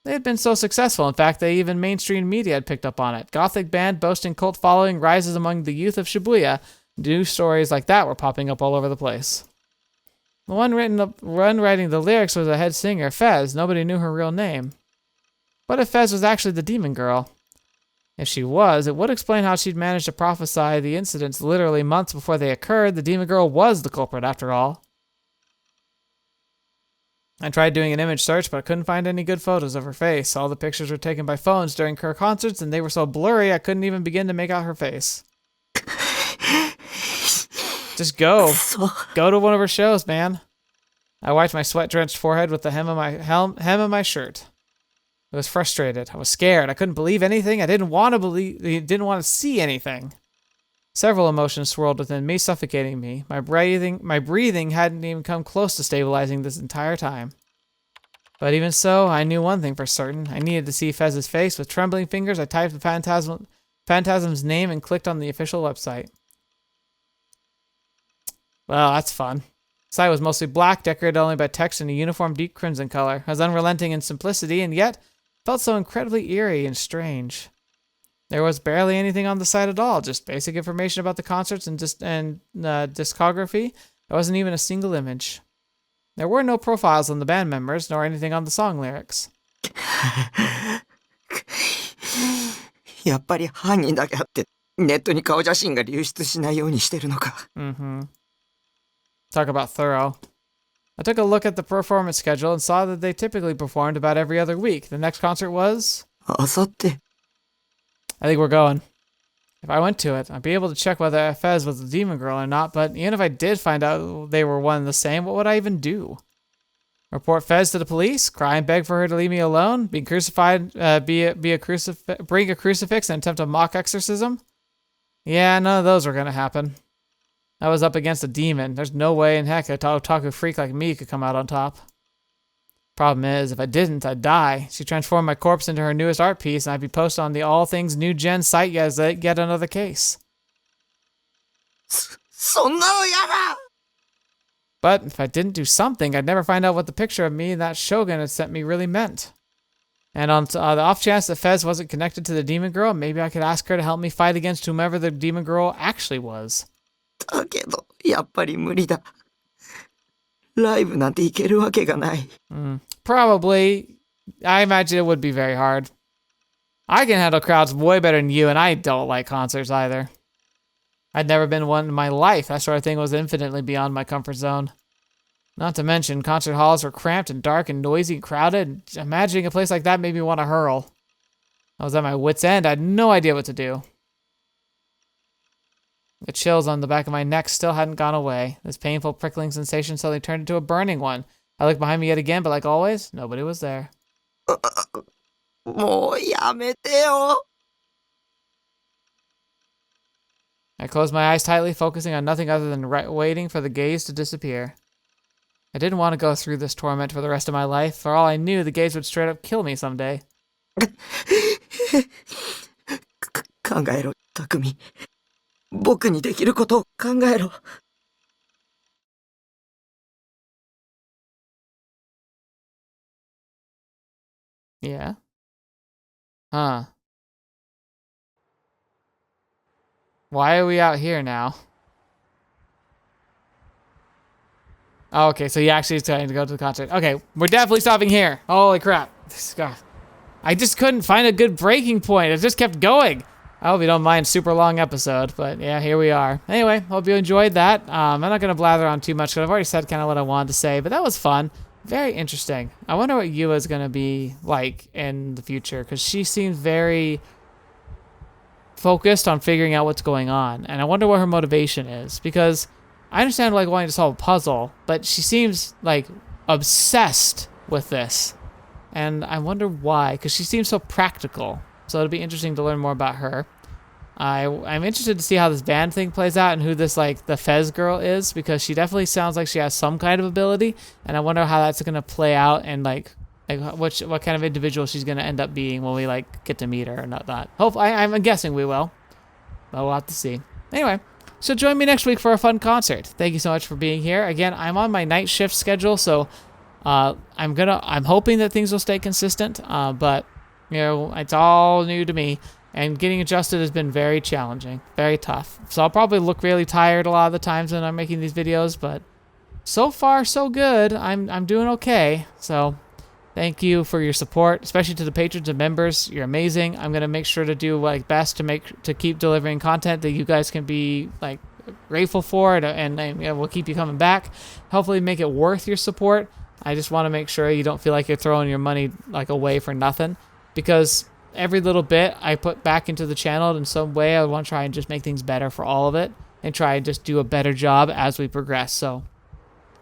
They had been so successful, in fact, that even mainstream media had picked up on it. Gothic band boasting cult following rises among the youth of Shibuya. News stories like that were popping up all over the place. The one writing the lyrics was a head singer, Fez. Nobody knew her real name. What if Fez was actually the demon girl? If she was, it would explain how she'd managed to prophesy the incidents literally months before they occurred. The demon girl was the culprit, after all. I tried doing an image search, but I couldn't find any good photos of her face. All the pictures were taken by phones during her concerts, and they were so blurry I couldn't even begin to make out her face. Just go. Go to one of her shows, man. I wiped my sweat-drenched forehead with the hem of my shirt. I was frustrated. I was scared. I couldn't believe anything. I didn't want to see anything. Several emotions swirled within me, suffocating me. My breathing hadn't even come close to stabilizing this entire time. But even so, I knew one thing for certain. I needed to see Fez's face. With trembling fingers, I typed the Phantasm's name and clicked on the official website. Well, that's fun. The site was mostly black, decorated only by text in a uniform deep crimson color. I was unrelenting in simplicity, and yet felt so incredibly eerie and strange. There was barely anything on the site at all, just basic information about the concerts and discography. There wasn't even a single image. There were no profiles on the band members, nor anything on the song lyrics. やっぱり犯人だけあってネットに顔写真が流出しないようにしてるのか。Talk about thorough. I took a look at the performance schedule and saw that they typically performed about every other week. The next concert was... あさって。 I think we're going. If I went to it, I'd be able to check whether Fez was a demon girl or not, but even if I did find out they were one and the same, what would I even do? Report Fez to the police? Cry and beg for her to leave me alone? Being crucified, bring a crucifix and attempt a mock exorcism? Yeah, none of those were gonna happen. I was up against a demon. There's no way in heck a otaku freak like me could come out on top. Problem is, if I didn't, I'd die. She transformed my corpse into her newest art piece, and I'd be posted on the All Things NewGen site as yet another case. そんなのやだ! But if I didn't do something, I'd never find out what the picture of me that Shogun had sent me really meant. And on the off chance that Fez wasn't connected to the demon girl, maybe I could ask her to help me fight against whomever the demon girl actually was. だけど、やっぱり無理だ。ライブなんて行けるわけがない。Probably. I imagine it would be very hard. I can handle crowds way better than you, and I don't like concerts either. I'd never been one in my life. That sort of thing was infinitely beyond my comfort zone. Not to mention, concert halls were cramped and dark and noisy and crowded. Imagining a place like that made me want to hurl. I was at my wit's end. I had no idea what to do. The chills on the back of my neck still hadn't gone away. This painful prickling sensation suddenly turned into a burning one. I looked behind me yet again, but like always, nobody was there. もうやめてよ。 I closed my eyes tightly, focusing on nothing other than waiting for the gaze to disappear. I didn't want to go through this torment for the rest of my life. For all I knew, the gaze would straight up kill me someday. 考えろ、匠。僕にできることを考えろ。Yeah? Huh. Why are we out here now? Oh, okay, so he actually is trying to go to the concert. Okay, we're definitely stopping here. Holy crap. God. I just couldn't find a good breaking point. It just kept going. I hope you don't mind super long episode, but yeah, here we are. Anyway, hope you enjoyed that. I'm not going to blather on too much because I've already said kind of what I wanted to say, but that was fun. Very interesting. I wonder what Yua is going to be like in the future because she seems very focused on figuring out what's going on, and I wonder what her motivation is because I understand like wanting to solve a puzzle, but she seems like obsessed with this, and I wonder why because she seems so practical. So it'll be interesting to learn more about her. I'm interested to see how this band thing plays out and who this like the Fez girl is because she definitely sounds like she has some kind of ability, and I wonder how that's gonna play out and like what kind of individual she's gonna end up being when we like get to meet her or not. I'm guessing we will, but we'll have to see. Anyway, so join me next week for a fun concert. Thank you so much for being here. Again, I'm on my night shift schedule, so I'm hoping that things will stay consistent. But you know, it's all new to me, and getting adjusted has been very challenging, very tough. So I'll probably look really tired a lot of the times when I'm making these videos, but so far so good. I'm doing okay. So thank you for your support, especially to the patrons and members. You're amazing. I'm gonna make sure to do like best to keep delivering content that you guys can be like grateful for, and you know, we'll keep you coming back. Hopefully, make it worth your support. I just want to make sure you don't feel like you're throwing your money like away for nothing, because every little bit I put back into the channel in some way. I want to try and just make things better for all of it, and try and just do a better job as we progress. So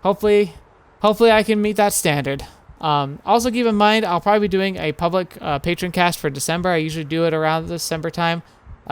hopefully I can meet that standard. Also keep in mind, I'll probably be doing a public patron cast for December. I usually do it around December time.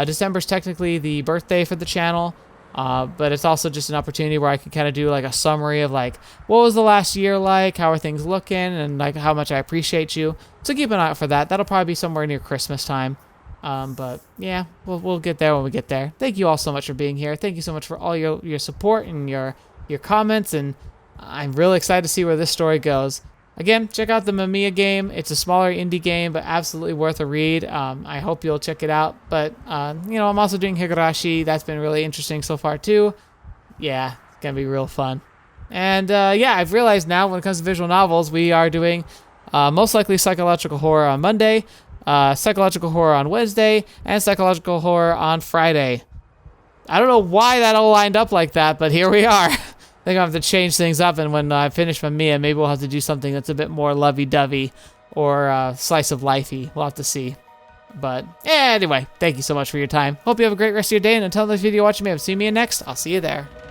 December's technically the birthday for the channel, but it's also just an opportunity where I can kind of do like a summary of like, what was the last year like, how are things looking, and like how much I appreciate you. So keep an eye out for that. That'll probably be somewhere near Christmas time. But yeah, we'll get there when we get there. Thank you all so much for being here. Thank you so much for all your support and your comments, and I'm really excited to see where this story goes. Again, check out the Mamiya game. It's a smaller indie game, but absolutely worth a read. I hope you'll check it out. But, you know, I'm also doing Higurashi. That's been really interesting so far, too. Yeah, it's going to be real fun. And, yeah, I've realized now when it comes to visual novels, we are doing most likely psychological horror on Monday, psychological horror on Wednesday, and psychological horror on Friday. I don't know why that all lined up like that, but here we are. think I'll have to change things up, and when I finish my Mia, maybe we'll have to do something that's a bit more lovey-dovey or slice of lifey. We'll have to see. But anyway, thank you so much for your time. Hope you have a great rest of your day, and until next video, watch me. See me in next. I'll see you there.